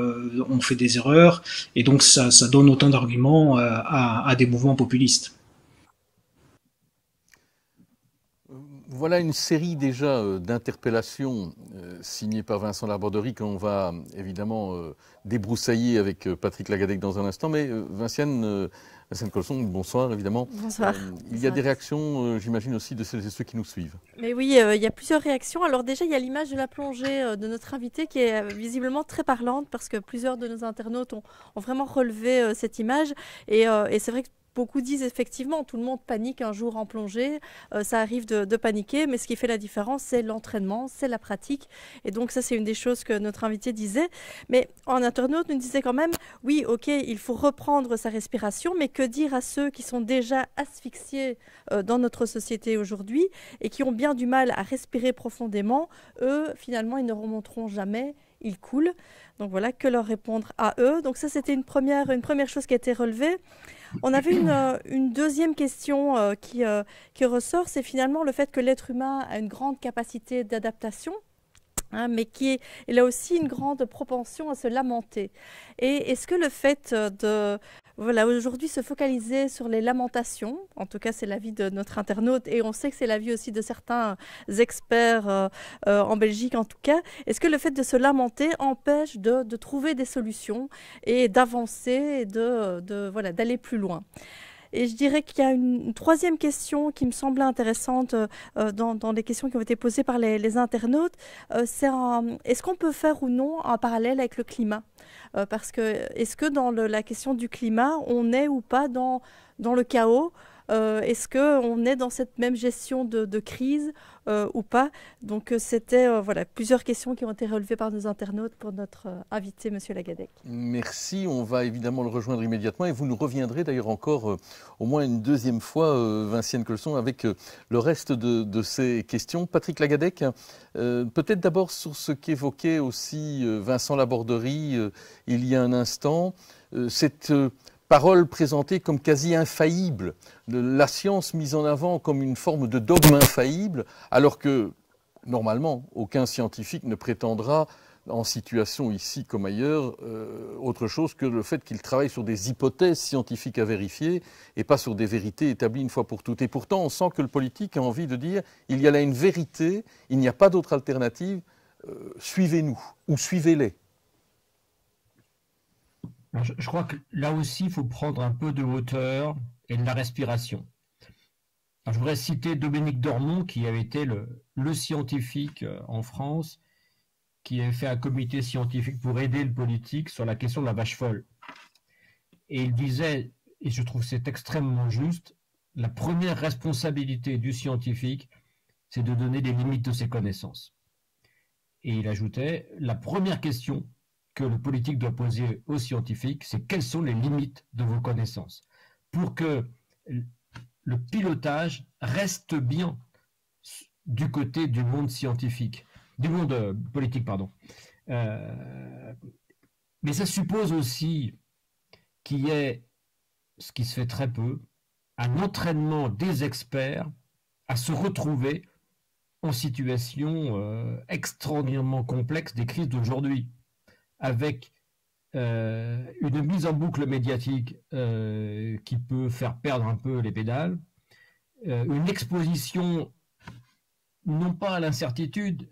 ont fait des erreurs, et donc ça donne autant d'arguments à des mouvements populistes. Voilà une série déjà d'interpellations signées par Vincent Laborderie qu'on va évidemment débroussailler avec Patrick Lagadec dans un instant. Mais Vinciane Colson, bonsoir évidemment. Bonsoir. Il y a des réactions, j'imagine aussi, de celles et ceux qui nous suivent. Mais oui, il y a plusieurs réactions. Alors déjà, il y a l'image de la plongée de notre invité qui est visiblement très parlante parce que plusieurs de nos internautes ont vraiment relevé cette image. Et c'est vrai que beaucoup disent effectivement, tout le monde panique un jour en plongée, ça arrive de paniquer, mais ce qui fait la différence, c'est l'entraînement, c'est la pratique. Et donc ça, c'est une des choses que notre invité disait. Mais en internaute, nous disait quand même, oui, ok, il faut reprendre sa respiration, mais que dire à ceux qui sont déjà asphyxiés dans notre société aujourd'hui et qui ont bien du mal à respirer profondément? Eux, finalement, ils ne remonteront jamais, ils coulent. Donc voilà, que leur répondre à eux? Donc ça, c'était une première chose qui a été relevée. On avait une deuxième question qui ressort, c'est finalement le fait que l'être humain a une grande capacité d'adaptation, hein, mais il a aussi une grande propension à se lamenter. Et est-ce que le fait de aujourd'hui se focaliser sur les lamentations, en tout cas c'est l'avis de notre internaute, et on sait que c'est l'avis aussi de certains experts en Belgique en tout cas, est-ce que le fait de se lamenter empêche de trouver des solutions et d'avancer et d'aller plus loin? Et je dirais qu'il y a une troisième question qui me semblait intéressante dans les questions qui ont été posées par les internautes. C'est est-ce qu'on peut faire ou non un parallèle avec le climat? Parce que est-ce que dans la question du climat, on est ou pas dans le chaos? Est-ce qu'on est dans cette même gestion de crise ou pas? Donc c'était voilà, plusieurs questions qui ont été relevées par nos internautes pour notre invité, M. Lagadec. Merci, on va évidemment le rejoindre immédiatement et vous nous reviendrez d'ailleurs encore au moins une deuxième fois, Vinciane Colson, avec le reste de ces questions. Patrick Lagadec, peut-être d'abord sur ce qu'évoquait aussi Vincent Laborderie il y a un instant, cette parole présentée comme quasi infaillible, la science mise en avant comme une forme de dogme infaillible, alors que normalement aucun scientifique ne prétendra en situation ici comme ailleurs autre chose que le fait qu'il travaille sur des hypothèses scientifiques à vérifier et pas sur des vérités établies une fois pour toutes. Et pourtant on sent que le politique a envie de dire il y a là une vérité, il n'y a pas d'autre alternative, suivez-nous ou suivez-les. Je crois que là aussi, il faut prendre un peu de hauteur et de la respiration. Alors, je voudrais citer Dominique Dormont, qui avait été le scientifique en France, qui avait fait un comité scientifique pour aider le politique sur la question de la vache folle. Et il disait, et je trouve que c'est extrêmement juste, la première responsabilité du scientifique, c'est de donner les limites de ses connaissances. Et il ajoutait, la première question que le politique doit poser aux scientifiques, c'est quelles sont les limites de vos connaissances pour que le pilotage reste bien du côté du monde scientifique, du monde politique, pardon. Mais ça suppose aussi qu'il y ait, ce qui se fait très peu, un entraînement des experts à se retrouver en situation extraordinairement complexe des crises d'aujourd'hui, avec une mise en boucle médiatique qui peut faire perdre un peu les pédales, une exposition non pas à l'incertitude,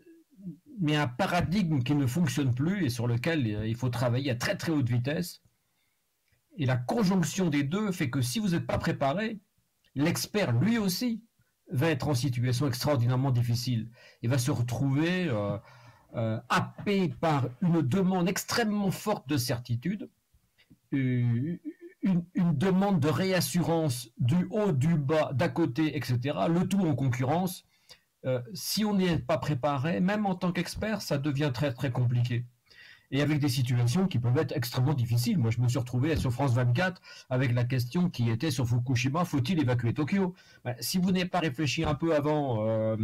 mais à un paradigme qui ne fonctionne plus et sur lequel il faut travailler à très très haute vitesse. Et la conjonction des deux fait que si vous n'êtes pas préparé, l'expert lui aussi va être en situation extraordinairement difficile et va se retrouver happé par une demande extrêmement forte de certitude, une demande de réassurance du haut, du bas, d'à côté, etc. Le tout en concurrence. Si on n'est pas préparé, même en tant qu'expert, ça devient très très compliqué. Et avec des situations qui peuvent être extrêmement difficiles. Moi, je me suis retrouvé sur France 24 avec la question qui était sur Fukushima, faut-il évacuer Tokyo? Si vous n'avez pas réfléchi un peu avant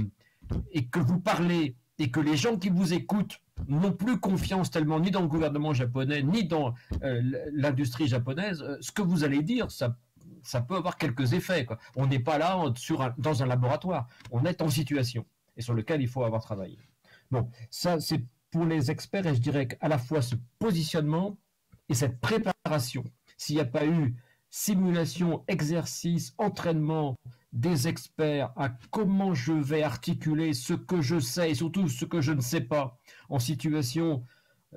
et que vous parlez et que les gens qui vous écoutent n'ont plus confiance tellement ni dans le gouvernement japonais, ni dans l'industrie japonaise, ce que vous allez dire, ça peut avoir quelques effets, quoi. On n'est pas là dans un laboratoire, on est en situation, et sur lequel il faut avoir travaillé. Bon, ça c'est pour les experts, et je dirais qu'à la fois ce positionnement et cette préparation, s'il n'y a pas eu simulation, exercice, entraînement des experts à comment je vais articuler ce que je sais et surtout ce que je ne sais pas en situation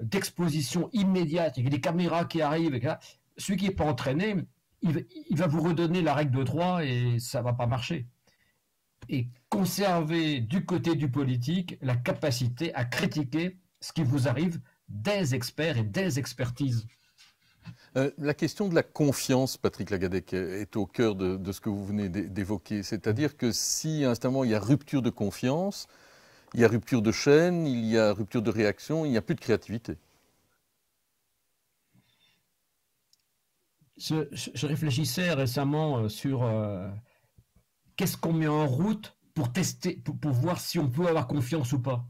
d'exposition immédiate, avec des caméras qui arrivent, etc. Celui qui n'est pas entraîné, il va vous redonner la règle de 3 et ça ne va pas marcher. Et conserver du côté du politique la capacité à critiquer ce qui vous arrive des experts et des expertises. La question de la confiance, Patrick Lagadec, est au cœur de ce que vous venez d'évoquer. C'est-à-dire que si à un instant il y a rupture de confiance, il y a rupture de chaîne, il y a rupture de réaction, il n'y a plus de créativité. Je réfléchissais récemment sur qu'est-ce qu'on met en route pour tester, pour voir si on peut avoir confiance ou pas.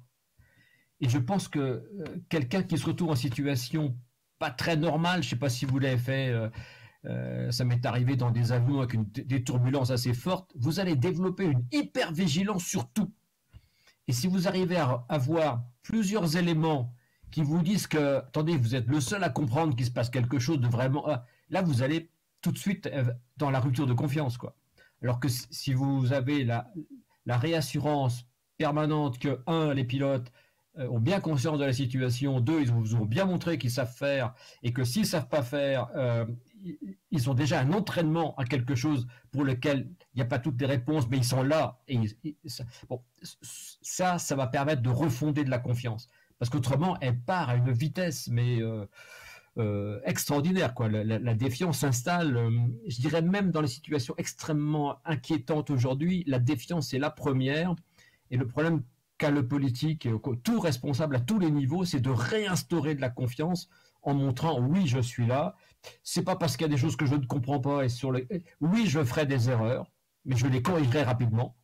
Et je pense que quelqu'un qui se retrouve en situation pas très normale, je ne sais pas si vous l'avez fait, ça m'est arrivé dans des avions avec des turbulences assez fortes, vous allez développer une hyper-vigilance sur tout. Et si vous arrivez à avoir plusieurs éléments qui vous disent que, attendez, vous êtes le seul à comprendre qu'il se passe quelque chose de vraiment... Là, vous allez tout de suite dans la rupture de confiance, quoi. Alors que si vous avez la réassurance permanente que, 1, les pilotes ont bien conscience de la situation, 2, ils vous ont bien montré qu'ils savent faire, et que s'ils ne savent pas faire, ils ont déjà un entraînement à quelque chose pour lequel il n'y a pas toutes les réponses, mais ils sont là. Et bon, ça va permettre de refonder de la confiance. Parce qu'autrement, elle part à une vitesse, mais extraordinaire, quoi. La défiance s'installe, je dirais même dans les situations extrêmement inquiétantes aujourd'hui, la défiance est la première. Et le problème qu'a le politique, tout responsable à tous les niveaux, c'est de réinstaurer de la confiance en montrant oui, je suis là. C'est pas parce qu'il y a des choses que je ne comprends pas et oui, je ferai des erreurs, mais je les corrigerai rapidement.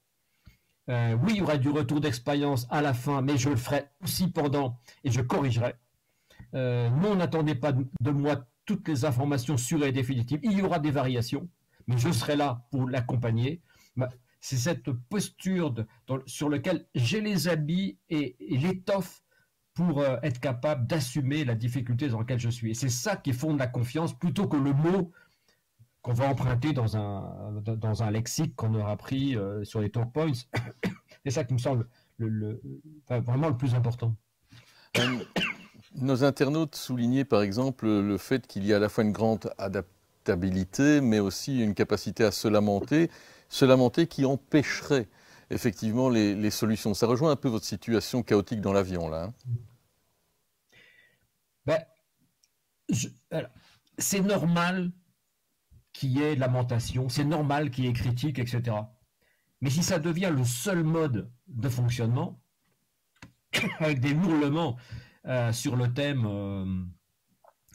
Oui, il y aura du retour d'expérience à la fin, mais je le ferai aussi pendant et je corrigerai. Non, n'attendez pas de moi toutes les informations sûres et définitives. Il y aura des variations, mais je serai là pour l'accompagner. C'est cette posture sur laquelle j'ai les habits et l'étoffe pour être capable d'assumer la difficulté dans laquelle je suis. Et c'est ça qui fonde la confiance, plutôt que le mot qu'on va emprunter dans un lexique qu'on aura pris sur les talk points. C'est ça qui me semble vraiment le plus important. Nos internautes soulignaient par exemple le fait qu'il y a à la fois une grande adaptabilité, mais aussi une capacité à se lamenter qui empêcherait effectivement les solutions. Ça rejoint un peu votre situation chaotique dans l'avion, là. C'est normal qu'il y ait lamentation, c'est normal qu'il y ait critique, etc. Mais si ça devient le seul mode de fonctionnement, avec des hurlements sur le thème,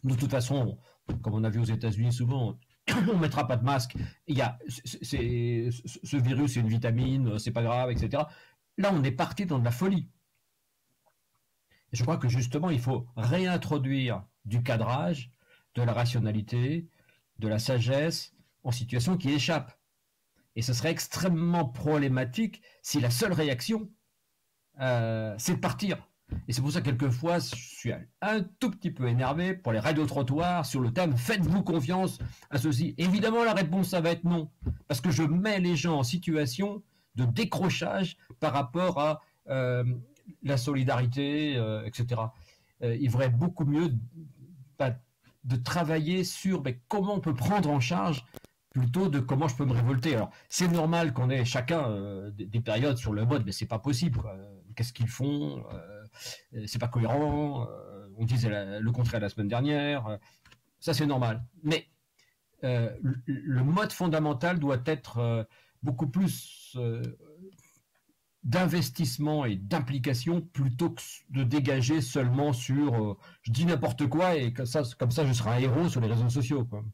de toute façon, comme on a vu aux États-Unis souvent, on ne mettra pas de masque, ce virus c'est une vitamine, c'est pas grave, etc. Là, on est parti dans de la folie. Et je crois que justement, il faut réintroduire du cadrage, de la rationalité, de la sagesse en situation qui échappe. Et ce serait extrêmement problématique si la seule réaction, c'est de partir. Et c'est pour ça que quelquefois, je suis un tout petit peu énervé pour les radiotrottoirs sur le thème « Faites-vous confiance à ceci ?» Évidemment, la réponse, ça va être non. Parce que je mets les gens en situation de décrochage par rapport à la solidarité, etc. Il faudrait beaucoup mieux de travailler sur comment on peut prendre en charge plutôt de comment je peux me révolter. Alors, c'est normal qu'on ait chacun des périodes sur le mode, mais c'est pas possible, quoi. Qu'est-ce qu'ils font? C'est pas cohérent. On disait le contraire la semaine dernière. Ça, c'est normal. Mais le mode fondamental doit être beaucoup plus d'investissement et d'implication plutôt que de dégager seulement sur je dis n'importe quoi et comme ça je serai un héros sur les réseaux sociaux, quoi.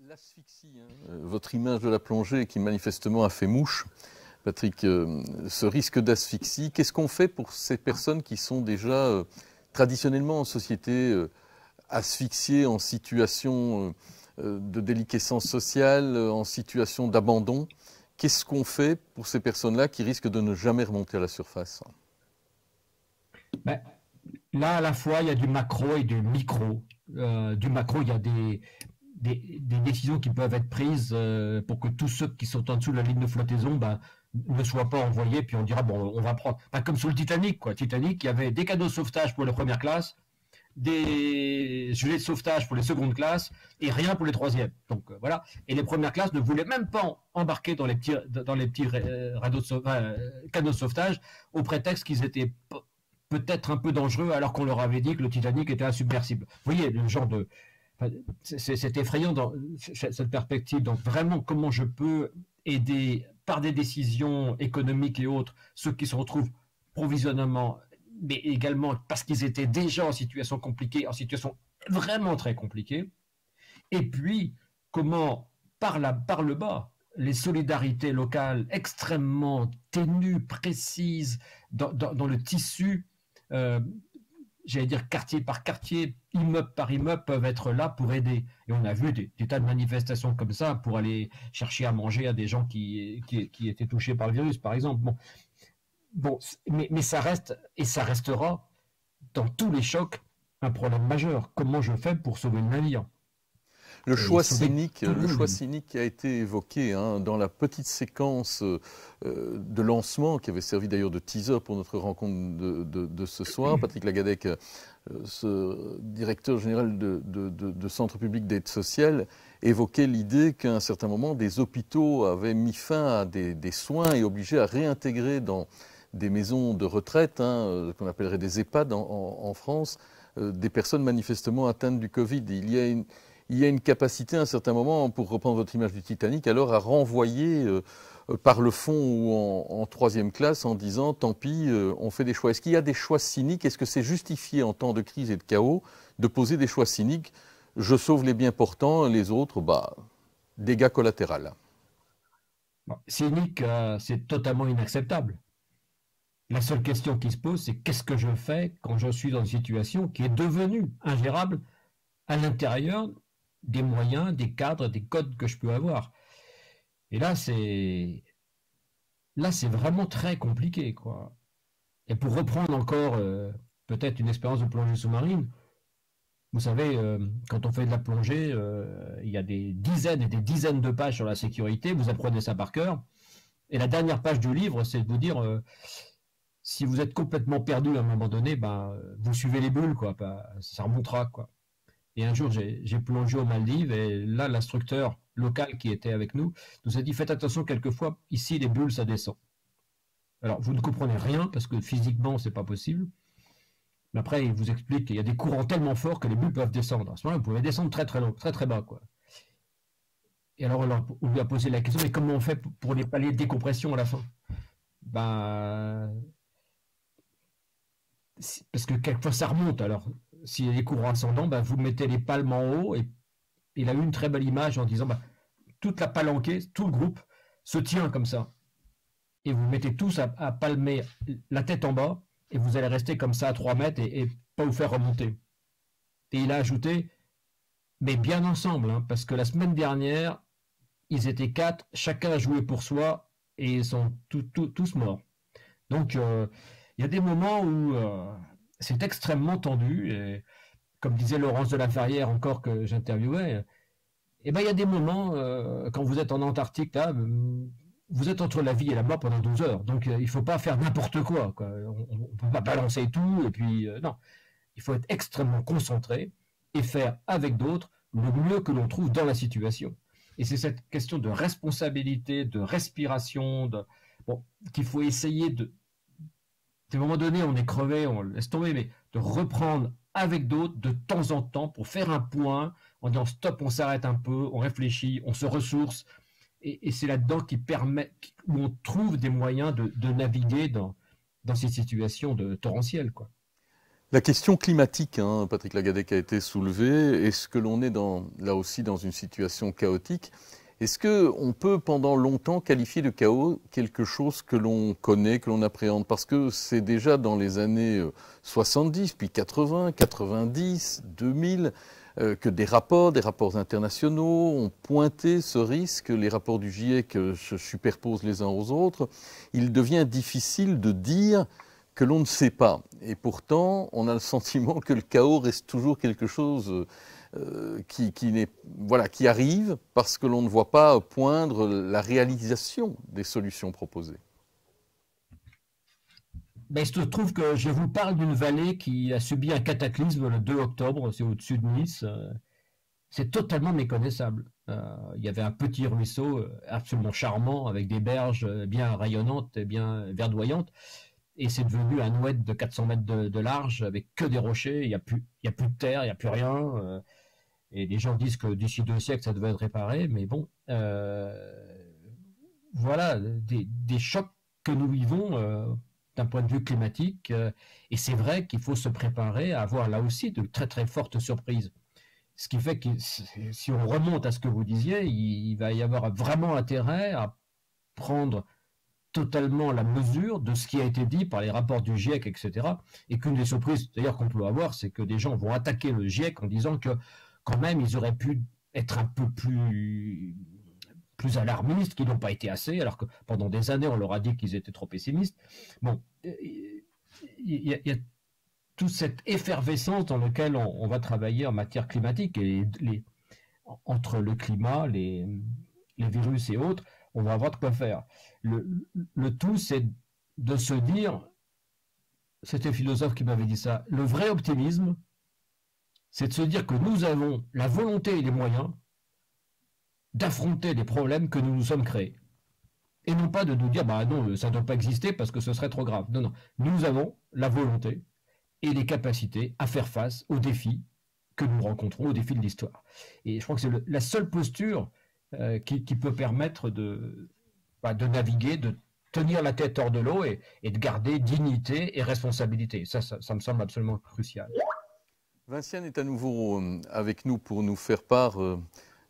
L'asphyxie, votre image de la plongée qui manifestement a fait mouche, Patrick, ce risque d'asphyxie, qu'est-ce qu'on fait pour ces personnes qui sont déjà traditionnellement en société asphyxiées, en situation de déliquescence sociale, en situation d'abandon? Qu'est-ce qu'on fait pour ces personnes-là qui risquent de ne jamais remonter à la surface? Là, à la fois, il y a du macro et du micro. Du macro, il y a des décisions qui peuvent être prises pour que tous ceux qui sont en dessous de la ligne de flottaison ne soient pas envoyés, puis on dira, bon, on va prendre... comme sur le Titanic, quoi. Titanic, il y avait des cadeaux de sauvetage pour les premières classes, des gilets de sauvetage pour les secondes classes, et rien pour les troisièmes. Donc voilà. Et les premières classes ne voulaient même pas embarquer dans les petits canaux de sauvetage, au prétexte qu'ils étaient peut-être un peu dangereux, alors qu'on leur avait dit que le Titanic était insubmersible. Vous voyez, le genre de... c'est effrayant dans cette perspective. Donc vraiment, comment je peux aider par des décisions économiques et autres ceux qui se retrouvent provisoirement, mais également parce qu'ils étaient déjà en situation compliquée, en situation vraiment très compliquée. Et puis, comment par le bas, les solidarités locales extrêmement ténues, précises, dans le tissu, j'allais dire quartier par quartier, immeuble par immeuble, peuvent être là pour aider. Et on a vu des tas de manifestations comme ça pour aller chercher à manger à des gens qui étaient touchés par le virus, par exemple. Bon, mais ça reste, et ça restera, dans tous les chocs, un problème majeur. Comment je fais pour sauver le navire? Le choix cynique qui a été évoqué dans la petite séquence de lancement, qui avait servi d'ailleurs de teaser pour notre rencontre de ce soir. Patrick Lagadec, ce directeur général de Centre public d'aide sociale, évoquait l'idée qu'à un certain moment, des hôpitaux avaient mis fin à des soins et obligés à réintégrer dans des maisons de retraite, qu'on appellerait des EHPAD en France, des personnes manifestement atteintes du Covid. Il y a une capacité à un certain moment, pour reprendre votre image du Titanic, alors à renvoyer par le fond ou en troisième classe en disant tant pis, on fait des choix. Est-ce qu'il y a des choix cyniques? Est-ce que c'est justifié en temps de crise et de chaos de poser des choix cyniques? Je sauve les bien portants, les autres, dégâts collatéraux. Cynique, c'est totalement inacceptable. La seule question qui se pose, c'est qu'est-ce que je fais quand je suis dans une situation qui est devenue ingérable à l'intérieur des moyens, des cadres, des codes que je peux avoir. Et là, c'est vraiment très compliqué, quoi. Et pour reprendre encore peut-être une expérience de plongée sous-marine, vous savez, quand on fait de la plongée, il y a des dizaines et des dizaines de pages sur la sécurité, vous apprenez ça par cœur, et la dernière page du livre, c'est de vous dire, si vous êtes complètement perdu à un moment donné, vous suivez les bulles, quoi, ça remontera, quoi. Et un jour, j'ai plongé aux Maldives, et là, l'instructeur local qui était avec nous a dit, faites attention, quelquefois, ici, les bulles, ça descend. Alors, vous ne comprenez rien, parce que physiquement, c'est pas possible. Mais après, il vous explique qu'il y a des courants tellement forts que les bulles peuvent descendre. À ce moment-là, vous pouvez descendre très très loin, très très bas, quoi. Et alors, on lui a posé la question, mais comment on fait pour les paliers de décompression à la fin? Parce que quelquefois, ça remonte. Alors, s'il y a des courants ascendants, vous mettez les palmes en haut. Et il a eu une très belle image en disant, toute la palanquée, tout le groupe se tient comme ça. Et vous mettez tous à palmer la tête en bas. Et vous allez rester comme ça à 3 mètres et pas vous faire remonter. Et il a ajouté, mais bien ensemble, hein, parce que la semaine dernière, ils étaient 4, chacun a joué pour soi, et ils sont tous morts. Donc, il y a des moments où c'est extrêmement tendu, et comme disait Laurence de la Ferrière encore que j'interviewais, il y a des moments, quand vous êtes en Antarctique, là, vous êtes entre la vie et la mort pendant 12 heures, donc il ne faut pas faire n'importe quoi, quoi. On ne peut pas balancer tout, et puis non. Il faut être extrêmement concentré et faire avec d'autres le mieux que l'on trouve dans la situation. Et c'est cette question de responsabilité, de respiration, qu'il faut essayer de... À un moment donné, on est crevé, on laisse tomber, mais de reprendre avec d'autres de temps en temps pour faire un point, en disant stop, on s'arrête un peu, on réfléchit, on se ressource. Et c'est là-dedans où on trouve des moyens de naviguer dans ces situations torrentielles, quoi. La question climatique, hein, Patrick Lagadec, a été soulevée. Est-ce que l'on est là aussi dans une situation chaotique? Est-ce qu'on peut pendant longtemps qualifier de chaos quelque chose que l'on connaît, que l'on appréhende? Parce que c'est déjà dans les années 70, puis 80, 90, 2000... que des rapports internationaux ont pointé ce risque, les rapports du GIEC se superposent les uns aux autres. Il devient difficile de dire que l'on ne sait pas. Et pourtant, on a le sentiment que le chaos reste toujours quelque chose qui arrive parce que l'on ne voit pas poindre la réalisation des solutions proposées. Il se trouve que je vous parle d'une vallée qui a subi un cataclysme le 2 octobre, c'est au-dessus de Nice. C'est totalement méconnaissable. Il y avait un petit ruisseau absolument charmant avec des berges bien rayonnantes et bien verdoyantes. Et c'est devenu un oued de 400 mètres de large avec que des rochers. Il n'y a plus de terre, il n'y a plus rien. Et les gens disent que d'ici 2 siècles, ça devait être réparé. Mais bon, voilà, des chocs que nous vivons d'un point de vue climatique, et c'est vrai qu'il faut se préparer à avoir là aussi de très très fortes surprises. Ce qui fait que si on remonte à ce que vous disiez, il va y avoir vraiment intérêt à prendre totalement la mesure de ce qui a été dit par les rapports du GIEC, etc. Et qu'une des surprises d'ailleurs qu'on peut avoir, c'est que des gens vont attaquer le GIEC en disant que quand même ils auraient pu être un peu plus alarmistes, qu'ils n'ont pas été assez, alors que pendant des années, on leur a dit qu'ils étaient trop pessimistes. Bon, il y a toute cette effervescence dans laquelle on va travailler en matière climatique, et entre le climat, les virus et autres, on va avoir de quoi faire. Le tout, c'est de se dire, c'était un philosophe qui m'avait dit ça, le vrai optimisme, c'est de se dire que nous avons la volonté et les moyens d'affronter les problèmes que nous nous sommes créés. Et non pas de nous dire, non, ça ne doit pas exister parce que ce serait trop grave. Non, non. Nous avons la volonté et les capacités à faire face aux défis que nous rencontrons, aux défis de l'histoire. Et je crois que c'est la seule posture qui peut permettre de naviguer, de tenir la tête hors de l'eau et de garder dignité et responsabilité. Ça me semble absolument crucial. Vinciane est à nouveau avec nous pour nous faire part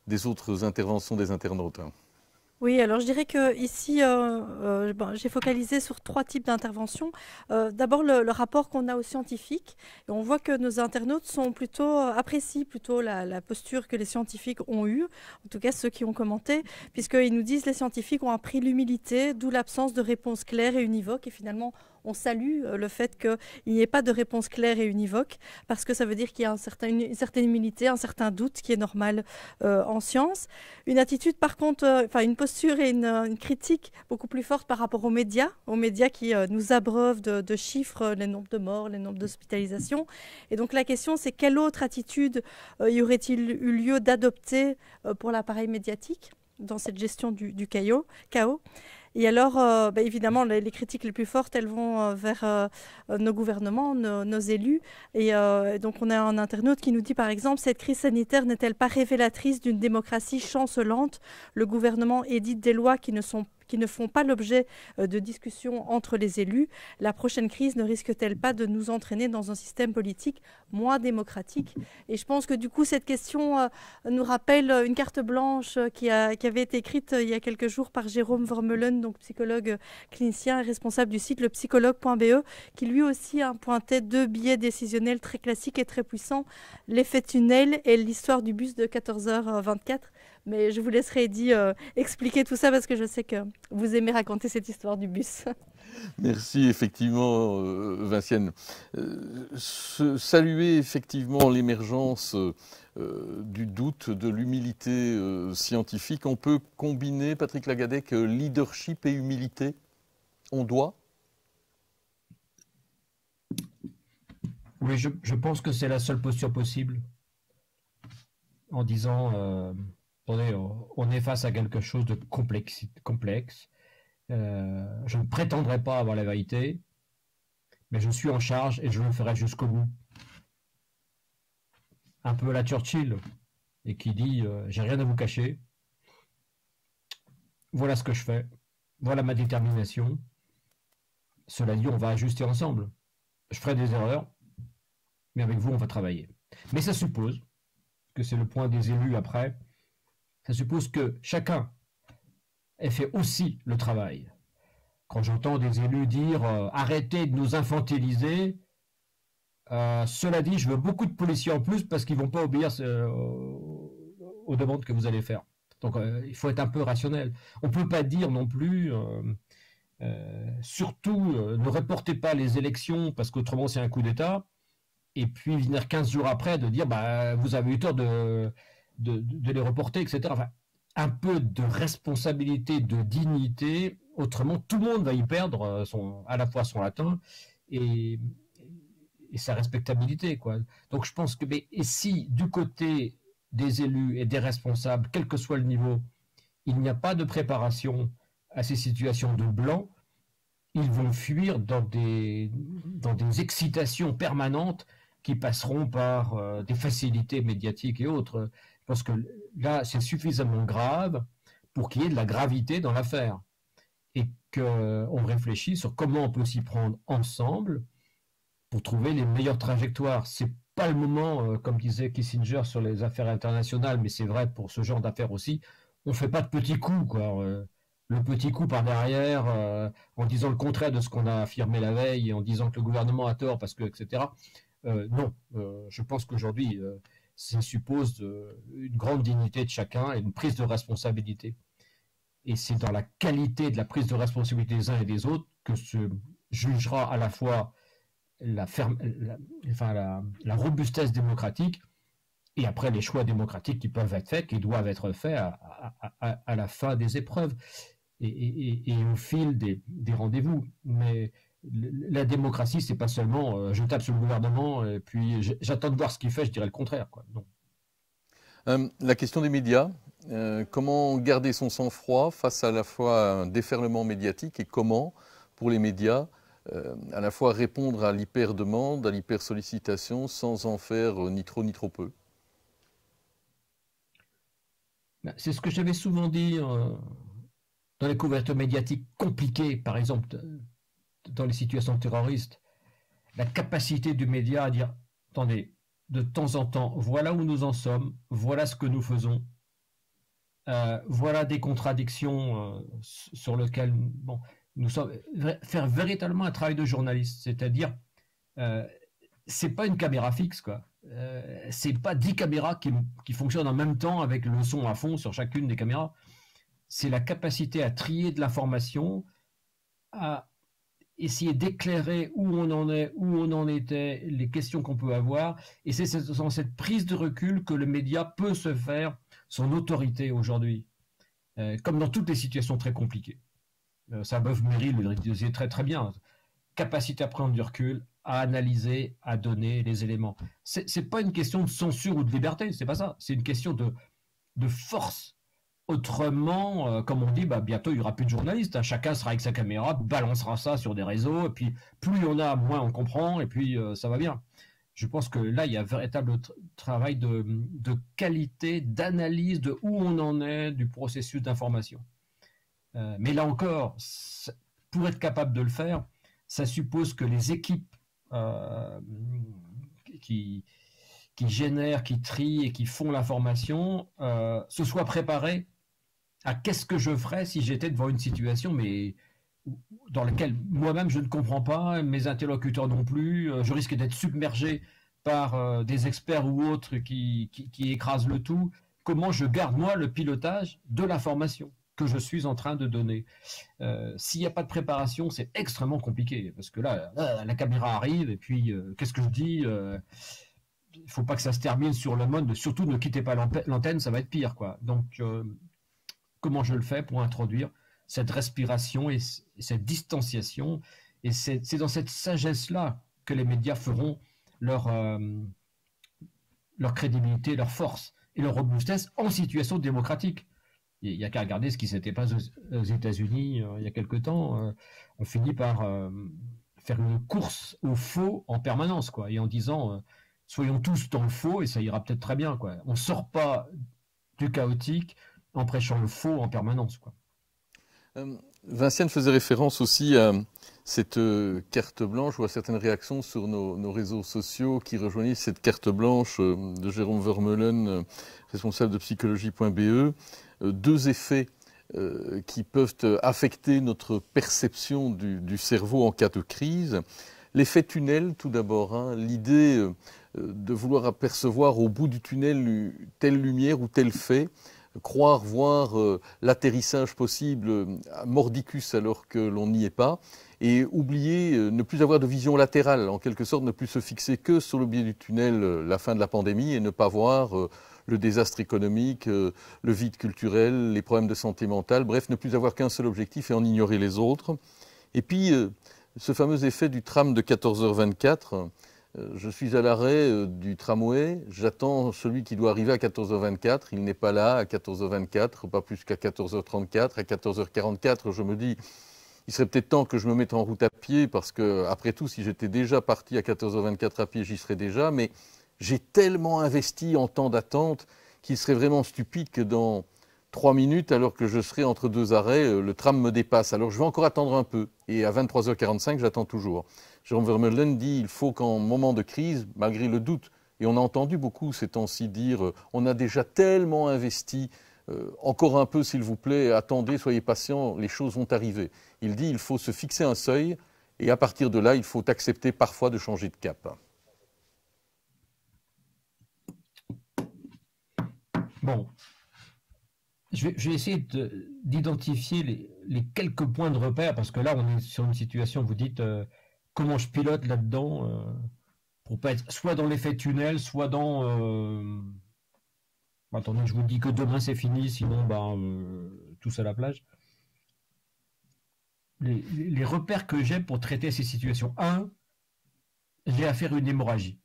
des autres interventions des internautes. Oui, alors je dirais que ici, j'ai focalisé sur 3 types d'interventions. D'abord, le rapport qu'on a aux scientifiques. Et on voit que nos internautes apprécient plutôt la posture que les scientifiques ont eue, en tout cas ceux qui ont commenté, puisqu'ils nous disent que les scientifiques ont appris l'humilité, d'où l'absence de réponse claire et univoque. Et finalement, on salue le fait qu'il n'y ait pas de réponse claire et univoque, parce que ça veut dire qu'il y a une certaine humilité, un certain doute qui est normal en science. Une attitude, par contre, une posture et une critique beaucoup plus forte par rapport aux médias qui nous abreuvent de chiffres, les nombres de morts, les nombres d'hospitalisations. Et donc la question, c'est quelle autre attitude y aurait-il eu lieu d'adopter pour l'appareil médiatique dans cette gestion du chaos. Et alors, évidemment, les critiques les plus fortes, elles vont vers nos gouvernements, nos élus. Et donc, on a un internaute qui nous dit, par exemple, cette crise sanitaire n'est-elle pas révélatrice d'une démocratie chancelante? Le gouvernement édite des lois qui ne font pas l'objet de discussions entre les élus. La prochaine crise ne risque-t-elle pas de nous entraîner dans un système politique moins démocratique? Et je pense que du coup, cette question nous rappelle une carte blanche qui avait été écrite il y a quelques jours par Jérôme Vermeulen, donc psychologue clinicien et responsable du site lepsychologue.be, qui lui aussi pointait 2 biais décisionnels très classiques et très puissants, l'effet tunnel et l'histoire du bus de 14h24. Mais je vous laisserai, Eddy, expliquer tout ça parce que je sais que vous aimez raconter cette histoire du bus. Merci, effectivement, Vinciane. Saluer effectivement l'émergence du doute, de l'humilité scientifique. On peut combiner, Patrick Lagadec, leadership et humilité. On doit? Oui, je pense que c'est la seule posture possible. En disant... on est face à quelque chose de complexe. Je ne prétendrai pas avoir la vérité, mais je suis en charge et je le ferai jusqu'au bout. Un peu à la Churchill, et qui dit j'ai rien à vous cacher. Voilà ce que je fais. Voilà ma détermination. Cela dit, on va ajuster ensemble. Je ferai des erreurs, mais avec vous, on va travailler. Mais ça suppose, que c'est le point des élus après, ça suppose que chacun ait fait aussi le travail. Quand j'entends des élus dire arrêtez de nous infantiliser, cela dit, je veux beaucoup de policiers en plus parce qu'ils ne vont pas obéir aux demandes que vous allez faire. Donc il faut être un peu rationnel. On ne peut pas dire non plus, surtout ne reportez pas les élections parce qu'autrement c'est un coup d'État, et puis venir 15 jours après de dire vous avez eu tort de les reporter, etc. Enfin, un peu de responsabilité, de dignité, autrement tout le monde va y perdre à la fois son latin et sa respectabilité, quoi. Donc je pense que, et si du côté des élus et des responsables, quel que soit le niveau, il n'y a pas de préparation à ces situations de blanc, ils vont fuir dans des excitations permanentes qui passeront par des facilités médiatiques et autres. Je pense que là, c'est suffisamment grave pour qu'il y ait de la gravité dans l'affaire et qu'on réfléchisse sur comment on peut s'y prendre ensemble pour trouver les meilleures trajectoires. C'est pas le moment, comme disait Kissinger sur les affaires internationales, mais c'est vrai pour ce genre d'affaires aussi, on ne fait pas de petits coups, quoi. Le petit coup par derrière, en disant le contraire de ce qu'on a affirmé la veille, et en disant que le gouvernement a tort, parce que, etc. Non, je pense qu'aujourd'hui, ça suppose une grande dignité de chacun et une prise de responsabilité. Et c'est dans la qualité de la prise de responsabilité des uns et des autres que se jugera à la fois la robustesse démocratique et après les choix démocratiques qui peuvent être faits, qui doivent être faits à la fin des épreuves et au fil des rendez-vous. Mais la démocratie, c'est pas seulement je tape sur le gouvernement et puis j'attends de voir ce qu'il fait, je dirais le contraire, quoi. Non. La question des médias, comment garder son sang-froid face à la fois un déferlement médiatique et comment, pour les médias, à la fois répondre à l'hyper-demande, à l'hyper-sollicitation, sans en faire ni trop ni trop peu? C'est ce que j'avais souvent dit dans les couvertures médiatiques compliquées, par exemple, dans les situations terroristes. La capacité du média à dire, attendez, de temps en temps, voilà où nous en sommes, voilà ce que nous faisons, voilà des contradictions sur lesquelles nous sommes, faire véritablement un travail de journaliste, c'est-à-dire, c'est pas une caméra fixe, quoi. C'est pas 10 caméras qui fonctionnent en même temps avec le son à fond sur chacune des caméras. C'est la capacité à trier de l'information, à essayer d'éclairer où on en est, où on en était, les questions qu'on peut avoir. Et c'est dans cette prise de recul que le média peut se faire son autorité aujourd'hui, comme dans toutes les situations très compliquées. Sainte-Beuve-Méry le disait très très bien. Capacité à prendre du recul, à analyser, à donner les éléments. C'est pas une question de censure ou de liberté, c'est pas ça. C'est une question de force. Autrement, comme on dit, bientôt il n'y aura plus de journalistes. Hein. Chacun sera avec sa caméra, balancera ça sur des réseaux, et puis plus il y en a, moins on comprend, et puis ça va bien. Je pense que là, il y a un véritable travail de qualité, d'analyse de où on en est du processus d'information. Mais là encore, pour être capable de le faire, ça suppose que les équipes qui génèrent, qui trient et qui font l'information se soient préparées à qu'est-ce que je ferais si j'étais devant une situation mais dans laquelle moi-même je ne comprends pas, mes interlocuteurs non plus, je risque d'être submergé par des experts ou autres qui écrasent le tout. Comment je garde moi le pilotage de l'information que je suis en train de donner. S'il n'y a pas de préparation, c'est extrêmement compliqué, parce que là, la caméra arrive, et puis qu'est-ce que je dis il ne faut pas que ça se termine sur le mode, surtout ne quittez pas l'antenne, ça va être pire, quoi. Donc, comment je le fais pour introduire cette respiration et cette distanciation, et c'est dans cette sagesse-là que les médias feront leur crédibilité, leur force et leur robustesse en situation démocratique. Il n'y a qu'à regarder ce qui s'était passé aux États-Unis il y a quelque temps. On finit par faire une course au faux en permanence, quoi, et en disant soyons tous dans le faux et ça ira peut-être très bien, quoi. On ne sort pas du chaotique en prêchant le faux en permanence, quoi. Vinciane faisait référence aussi à cette carte blanche ou à certaines réactions sur nos réseaux sociaux qui rejoignaient cette carte blanche de Jérôme Vermeulen, responsable de psychologie.be. Deux effets qui peuvent affecter notre perception du cerveau en cas de crise. L'effet tunnel, tout d'abord, hein, l'idée de vouloir apercevoir au bout du tunnel telle lumière ou tel fait, croire voir l'atterrissage possible à mordicus alors que l'on n'y est pas, et oublier, ne plus avoir de vision latérale, en quelque sorte ne plus se fixer que sur le biais du tunnel, la fin de la pandémie, et ne pas voir le désastre économique, le vide culturel, les problèmes de santé mentale, bref, ne plus avoir qu'un seul objectif et en ignorer les autres. Et puis, ce fameux effet du tram de 14h24, je suis à l'arrêt du tramway, j'attends celui qui doit arriver à 14h24, il n'est pas là à 14h24, pas plus qu'à 14h34, à 14h44, je me dis, il serait peut-être temps que je me mette en route à pied, parce que, après tout, si j'étais déjà parti à 14h24 à pied, j'y serais déjà, mais j'ai tellement investi en temps d'attente qu'il serait vraiment stupide que dans 3 minutes, alors que je serai entre deux arrêts, le tram me dépasse. Alors je vais encore attendre un peu. Et à 23h45, j'attends toujours. Jérôme Vermeulen dit il faut qu'en moment de crise, malgré le doute, et on a entendu beaucoup ces temps-ci dire on a déjà tellement investi, encore un peu s'il vous plaît, attendez, soyez patients, les choses vont arriver. Il dit il faut se fixer un seuil et à partir de là, il faut accepter parfois de changer de cap. Bon, je vais essayer d'identifier les quelques points de repère, parce que là, on est sur une situation, vous dites, comment je pilote là-dedans, pour pas être soit dans l'effet tunnel, soit dans... attendez, je vous dis que demain c'est fini, sinon, tous à la plage. Les repères que j'ai pour traiter ces situations. 1, j'ai à faire une hémorragie.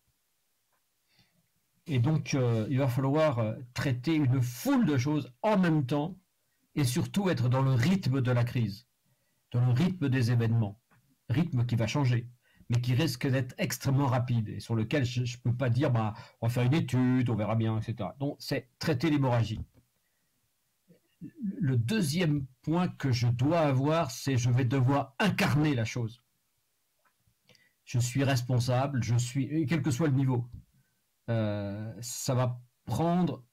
Et donc, il va falloir traiter une foule de choses en même temps et surtout être dans le rythme de la crise, dans le rythme des événements. rythme qui va changer, mais qui risque d'être extrêmement rapide et sur lequel je ne peux pas dire bah, on va faire une étude, on verra bien, etc. Donc c'est traiter l'hémorragie. Le deuxième point que je dois avoir, c'est je vais devoir incarner la chose. Je suis responsable, quel que soit le niveau. Ça va prendre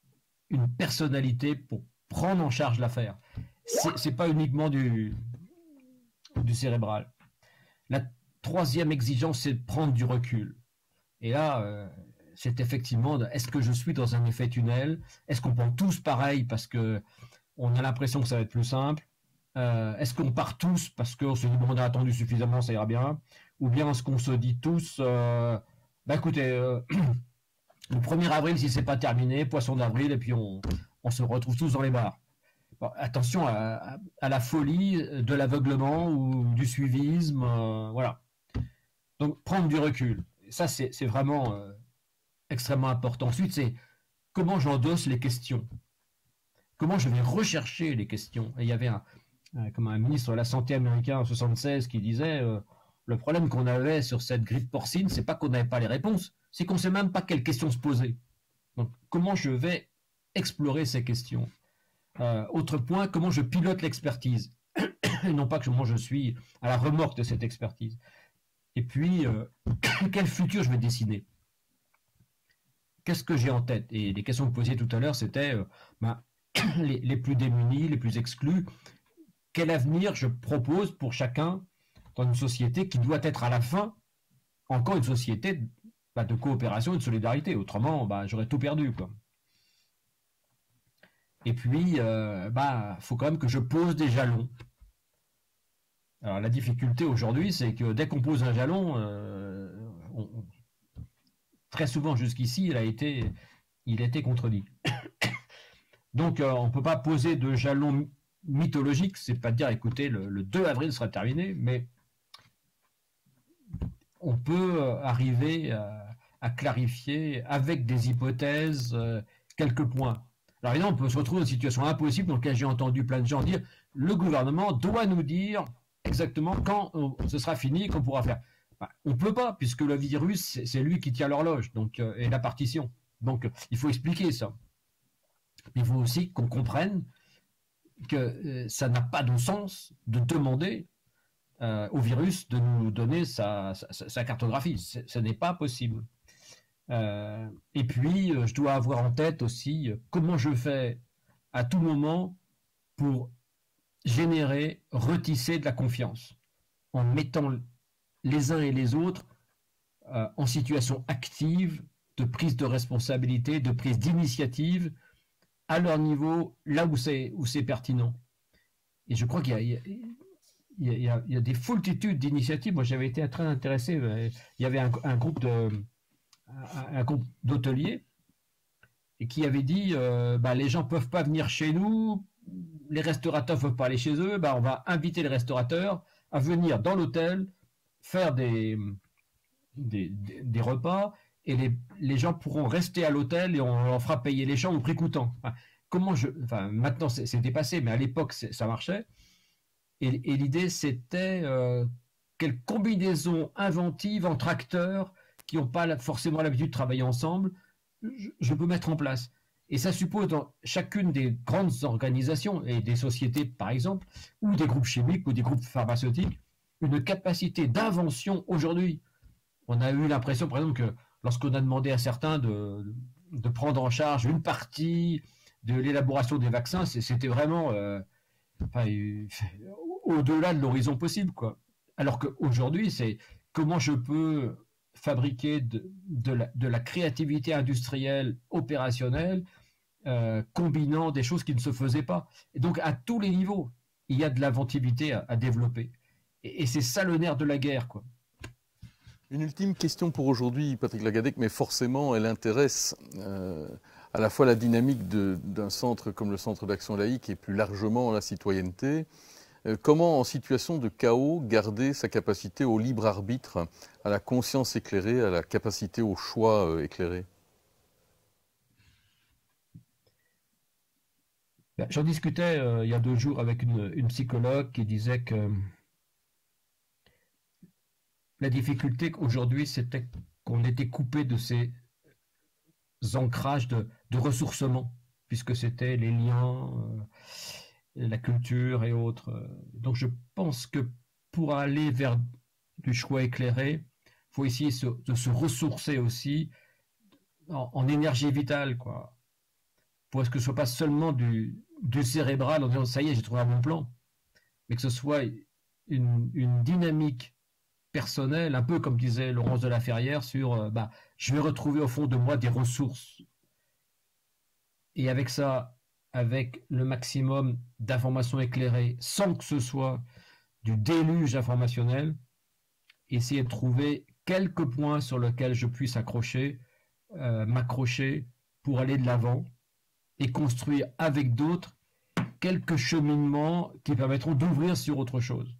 une personnalité pour prendre en charge l'affaire. C'est pas uniquement du cérébral. La troisième exigence, c'est de prendre du recul. Et là, c'est effectivement, est-ce que je suis dans un effet tunnel? Est-ce qu'on pense tous pareil parce que on a l'impression que ça va être plus simple? Est-ce qu'on part tous parce qu'on se dit bon, on a attendu suffisamment, ça ira bien? Ou bien est-ce qu'on se dit tous, bah écoutez, le 1er avril, si c'est pas terminé, poisson d'avril, et puis on se retrouve tous dans les bars. Bon, attention à la folie de l'aveuglement ou du suivisme, voilà. Donc prendre du recul, ça c'est vraiment extrêmement important. Ensuite, c'est comment j'endosse les questions, comment je vais rechercher les questions. Et il y avait comme un ministre de la Santé américain en 1976 qui disait le problème qu'on avait sur cette grippe porcine, c'est pas qu'on n'avait pas les réponses, c'est qu'on ne sait même pas quelles questions se poser. Donc comment je vais explorer ces questions. Autre point, comment je pilote l'expertise, et non pas comment je suis à la remorque de cette expertise. Et puis, quel futur je vais dessiner? Qu'est-ce que j'ai en tête? Et les questions que vous posiez tout à l'heure, c'était les plus démunis, les plus exclus. Quel avenir je propose pour chacun dans une société qui doit être à la fin encore une société de coopération et de solidarité. Autrement, j'aurais tout perdu, quoi. Et puis, faut quand même que je pose des jalons. Alors, la difficulté aujourd'hui, c'est que dès qu'on pose un jalon, très souvent jusqu'ici, il a été contredit. Donc, on ne peut pas poser de jalon mythologique, c'est pas de dire, écoutez, le 2 avril sera terminé, mais on peut arriver à clarifier avec des hypothèses quelques points. Alors évidemment, on peut se retrouver dans une situation impossible dans laquelle j'ai entendu plein de gens dire le gouvernement doit nous dire exactement quand ce sera fini et qu'on pourra faire. On ne peut pas, puisque le virus, c'est lui qui tient l'horloge et la partition. Donc il faut expliquer ça. Il faut aussi qu'on comprenne que ça n'a pas de sens de demander au virus de nous donner sa cartographie. Ce n'est pas possible. Et puis, je dois avoir en tête aussi comment je fais à tout moment pour générer, retisser de la confiance en mettant les uns et les autres en situation active de prise de responsabilité, de prise d'initiative à leur niveau, là où c'est pertinent. Et je crois qu'il y a des foultitudes d'initiatives. Moi, j'avais été très intéressé. Il y avait un groupe d'hôteliers et qui avait dit les gens peuvent pas venir chez nous, les restaurateurs peuvent pas aller chez eux, on va inviter les restaurateurs à venir dans l'hôtel faire des repas et les gens pourront rester à l'hôtel et on leur fera payer les chambres au prix coûtant. Maintenant c'est dépassé, mais à l'époque ça marchait et l'idée c'était quelle combinaison inventive entre acteurs qui n'ont pas forcément l'habitude de travailler ensemble, je peux mettre en place. Et ça suppose dans chacune des grandes organisations et des sociétés, par exemple, ou des groupes chimiques ou des groupes pharmaceutiques, une capacité d'invention aujourd'hui. On a eu l'impression, par exemple, que lorsqu'on a demandé à certains de prendre en charge une partie de l'élaboration des vaccins, c'était vraiment au-delà de l'horizon possible, quoi. Alors qu'aujourd'hui, c'est comment je peux fabriquer de la créativité industrielle, opérationnelle, combinant des choses qui ne se faisaient pas. Et donc, à tous les niveaux, il y a de l'inventivité à développer. Et c'est ça le nerf de la guerre, quoi. Une ultime question pour aujourd'hui, Patrick Lagadec, mais forcément, elle intéresse à la fois la dynamique d'un centre comme le Centre d'Action Laïque et plus largement la citoyenneté. Comment, en situation de chaos, garder sa capacité au libre arbitre, à la conscience éclairée, à la capacité au choix éclairé? J'en discutais il y a 2 jours avec une psychologue qui disait que la difficulté aujourd'hui, c'était qu'on était coupé de ces ancrages de ressourcement, puisque c'était les liens, la culture et autres. Donc je pense que pour aller vers du choix éclairé, il faut essayer de se ressourcer aussi en énergie vitale, quoi. Pour que ce ne soit pas seulement du cérébral en disant ça y est, j'ai trouvé un bon plan, mais que ce soit une dynamique personnelle, un peu comme disait Laurence de la Ferrière sur je vais retrouver au fond de moi des ressources. Et avec ça, avec le maximum d'informations éclairées, sans que ce soit du déluge informationnel, essayer de trouver quelques points sur lesquels je puisse m'accrocher pour aller de l'avant et construire avec d'autres quelques cheminements qui permettront d'ouvrir sur autre chose.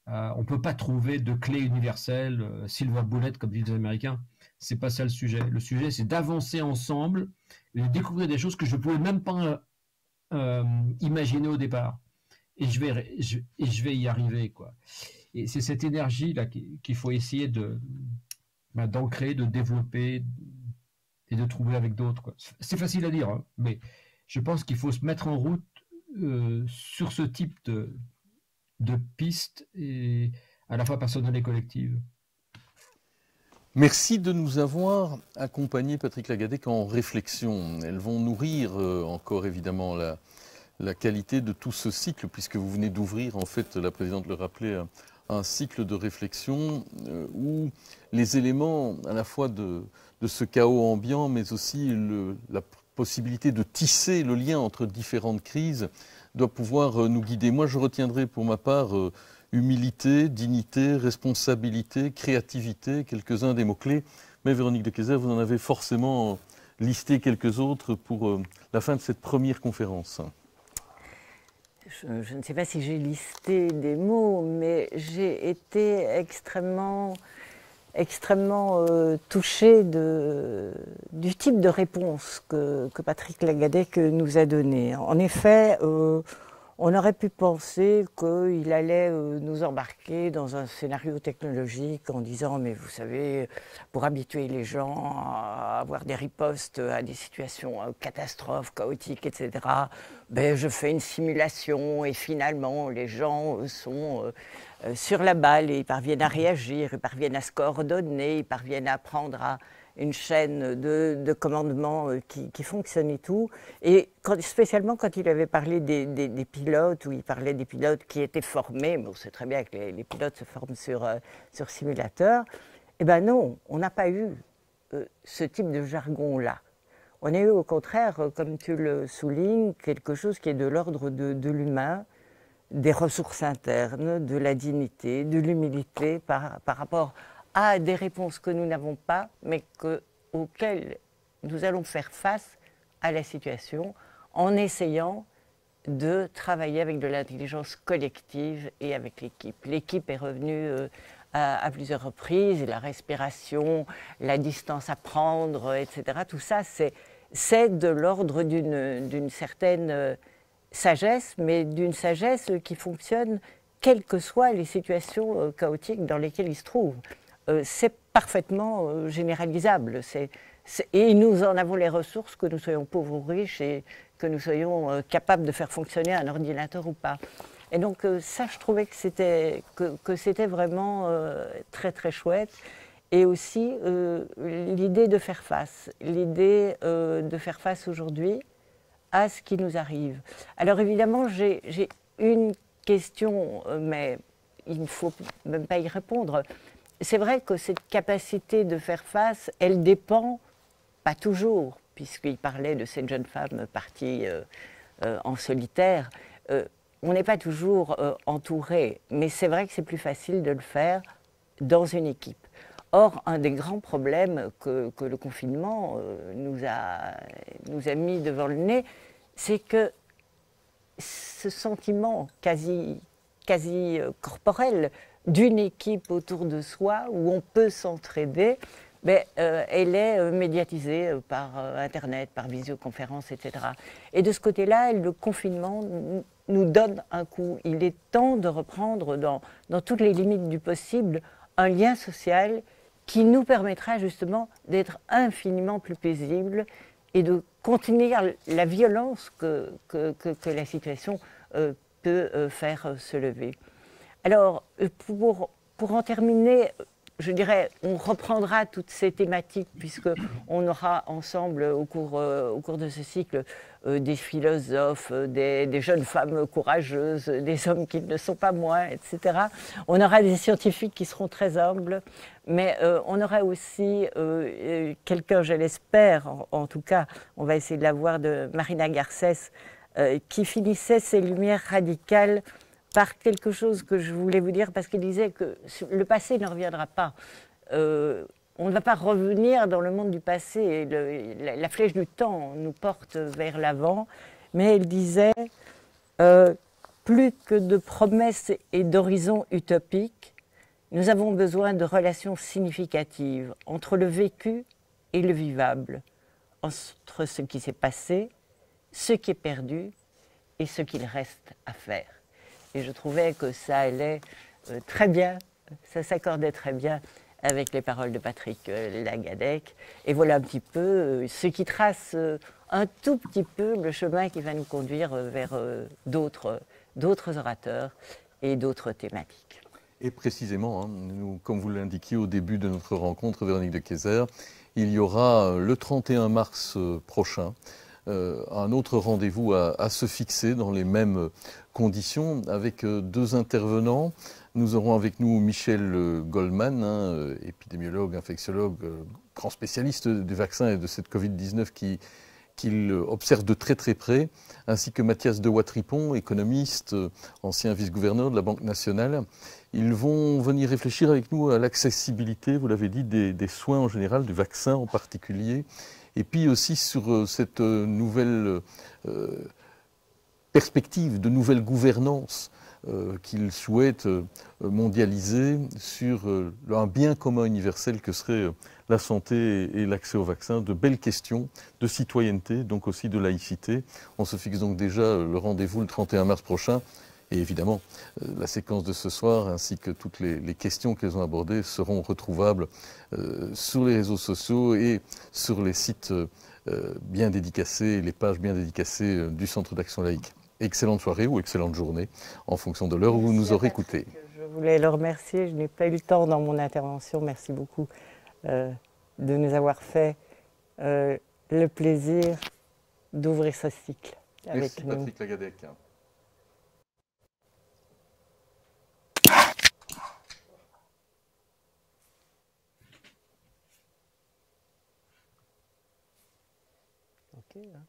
On ne peut pas trouver de clé universelle, silver bullet, comme disent les Américains. C'est pas ça le sujet. Le sujet, c'est d'avancer ensemble et de découvrir des choses que je ne pouvais même pas imaginer au départ. Et je vais y arriver, quoi. Et c'est cette énergie-là qu'il faut essayer d'ancrer, de développer et de trouver avec d'autres, quoi. C'est facile à dire, hein, mais je pense qu'il faut se mettre en route sur ce type de pistes, et à la fois personnelles et collectives. Merci de nous avoir accompagnés, Patrick Lagadec, en réflexion. Elles vont nourrir encore évidemment la qualité de tout ce cycle, puisque vous venez d'ouvrir, en fait, la présidente le rappelait, un cycle de réflexion où les éléments à la fois de ce chaos ambiant, mais aussi la possibilité de tisser le lien entre différentes crises, doit pouvoir nous guider. Moi, je retiendrai pour ma part humilité, dignité, responsabilité, créativité, quelques-uns des mots-clés. Mais Véronique de Keyser, vous en avez forcément listé quelques autres pour la fin de cette première conférence. Je ne sais pas si j'ai listé des mots, mais j'ai été extrêmement touchée du type de réponse que Patrick Lagadec nous a donné. En effet, on aurait pu penser qu'il allait nous embarquer dans un scénario technologique en disant « mais vous savez, pour habituer les gens à avoir des ripostes à des situations catastrophes, chaotiques, etc., ben, je fais une simulation et finalement les gens sont sur la balle et ils parviennent à réagir, ils parviennent à se coordonner, ils parviennent à prendre à une chaîne de commandement qui fonctionne et tout. » Et spécialement quand il avait parlé des pilotes, où il parlait des pilotes qui étaient formés, mais on sait très bien que les pilotes se forment sur simulateur, eh bien non, on n'a pas eu ce type de jargon-là. On a eu au contraire, comme tu le soulignes, quelque chose qui est de l'ordre de l'humain, des ressources internes, de la dignité, de l'humilité par rapport à des réponses que nous n'avons pas, mais auxquelles nous allons faire face à la situation en essayant de travailler avec de l'intelligence collective et avec l'équipe. L'équipe est revenue à plusieurs reprises, la respiration, la distance à prendre, etc. Tout ça, c'est de l'ordre d'une certaine sagesse, mais d'une sagesse qui fonctionne quelles que soient les situations chaotiques dans lesquelles il se trouve. C'est parfaitement généralisable. Et nous en avons les ressources, que nous soyons pauvres ou riches, et que nous soyons capables de faire fonctionner un ordinateur ou pas. Et donc ça, je trouvais que c'était vraiment très très chouette. Et aussi l'idée de faire face, aujourd'hui à ce qui nous arrive. Alors évidemment, j'ai une question, mais il ne faut même pas y répondre. C'est vrai que cette capacité de faire face, elle dépend, pas toujours, puisqu'il parlait de cette jeune femme partie en solitaire, on n'est pas toujours entouré, mais c'est vrai que c'est plus facile de le faire dans une équipe. Or, un des grands problèmes que le confinement nous a mis devant le nez, c'est que ce sentiment quasi corporel d'une équipe autour de soi, où on peut s'entraider, elle est médiatisée par Internet, par visioconférence, etc. Et de ce côté-là, le confinement nous donne un coup. Il est temps de reprendre, dans toutes les limites du possible, un lien social qui nous permettra justement d'être infiniment plus paisibles et de contenir la violence que la situation peut faire se lever. Alors, pour en terminer, je dirais, on reprendra toutes ces thématiques puisqu'on aura ensemble au cours de ce cycle des philosophes, des jeunes femmes courageuses, des hommes qui ne le sont pas moins, etc. On aura des scientifiques qui seront très humbles, mais on aura aussi quelqu'un, je l'espère, en tout cas, on va essayer de la voir, de Marina Garcés, qui finissait ses lumières radicales par quelque chose que je voulais vous dire, parce qu'il disait que le passé ne reviendra pas. On ne va pas revenir dans le monde du passé. La flèche du temps nous porte vers l'avant. Mais il disait, plus que de promesses et d'horizons utopiques, nous avons besoin de relations significatives entre le vécu et le vivable, entre ce qui s'est passé, ce qui est perdu et ce qu'il reste à faire. Et je trouvais que ça allait très bien, ça s'accordait très bien avec les paroles de Patrick Lagadec. Et voilà un petit peu ce qui trace un tout petit peu le chemin qui va nous conduire vers d'autres orateurs et d'autres thématiques. Et précisément, hein, comme vous l'indiquiez au début de notre rencontre, Véronique de Keyser, il y aura le 31 mars prochain un autre rendez-vous à se fixer dans les mêmes conditions avec deux intervenants. Nous aurons avec nous Michel Goldman, épidémiologue, infectiologue, grand spécialiste du vaccin et de cette Covid-19 qu'il observe de très très près, ainsi que Mathias de Watripon, économiste, ancien vice-gouverneur de la Banque nationale. Ils vont venir réfléchir avec nous à l'accessibilité, vous l'avez dit, des soins en général, du vaccin en particulier, et puis aussi sur cette nouvelle perspective de nouvelle gouvernance qu'ils souhaitent mondialiser sur un bien commun universel que serait la santé et l'accès au vaccin. De belles questions de citoyenneté, donc aussi de laïcité. On se fixe donc déjà le rendez-vous le 31 mars prochain. Et évidemment, la séquence de ce soir ainsi que toutes les questions qu'elles ont abordées seront retrouvables sur les réseaux sociaux et sur les sites bien dédicacés, les pages bien dédicacées du Centre d'action laïque. Excellente soirée ou excellente journée en fonction de l'heure où vous nous aurez écoutés. Je voulais le remercier, je n'ai pas eu le temps dans mon intervention. Merci beaucoup de nous avoir fait le plaisir d'ouvrir ce cycle avec nous. Merci Patrick Lagadec. Ok, hein.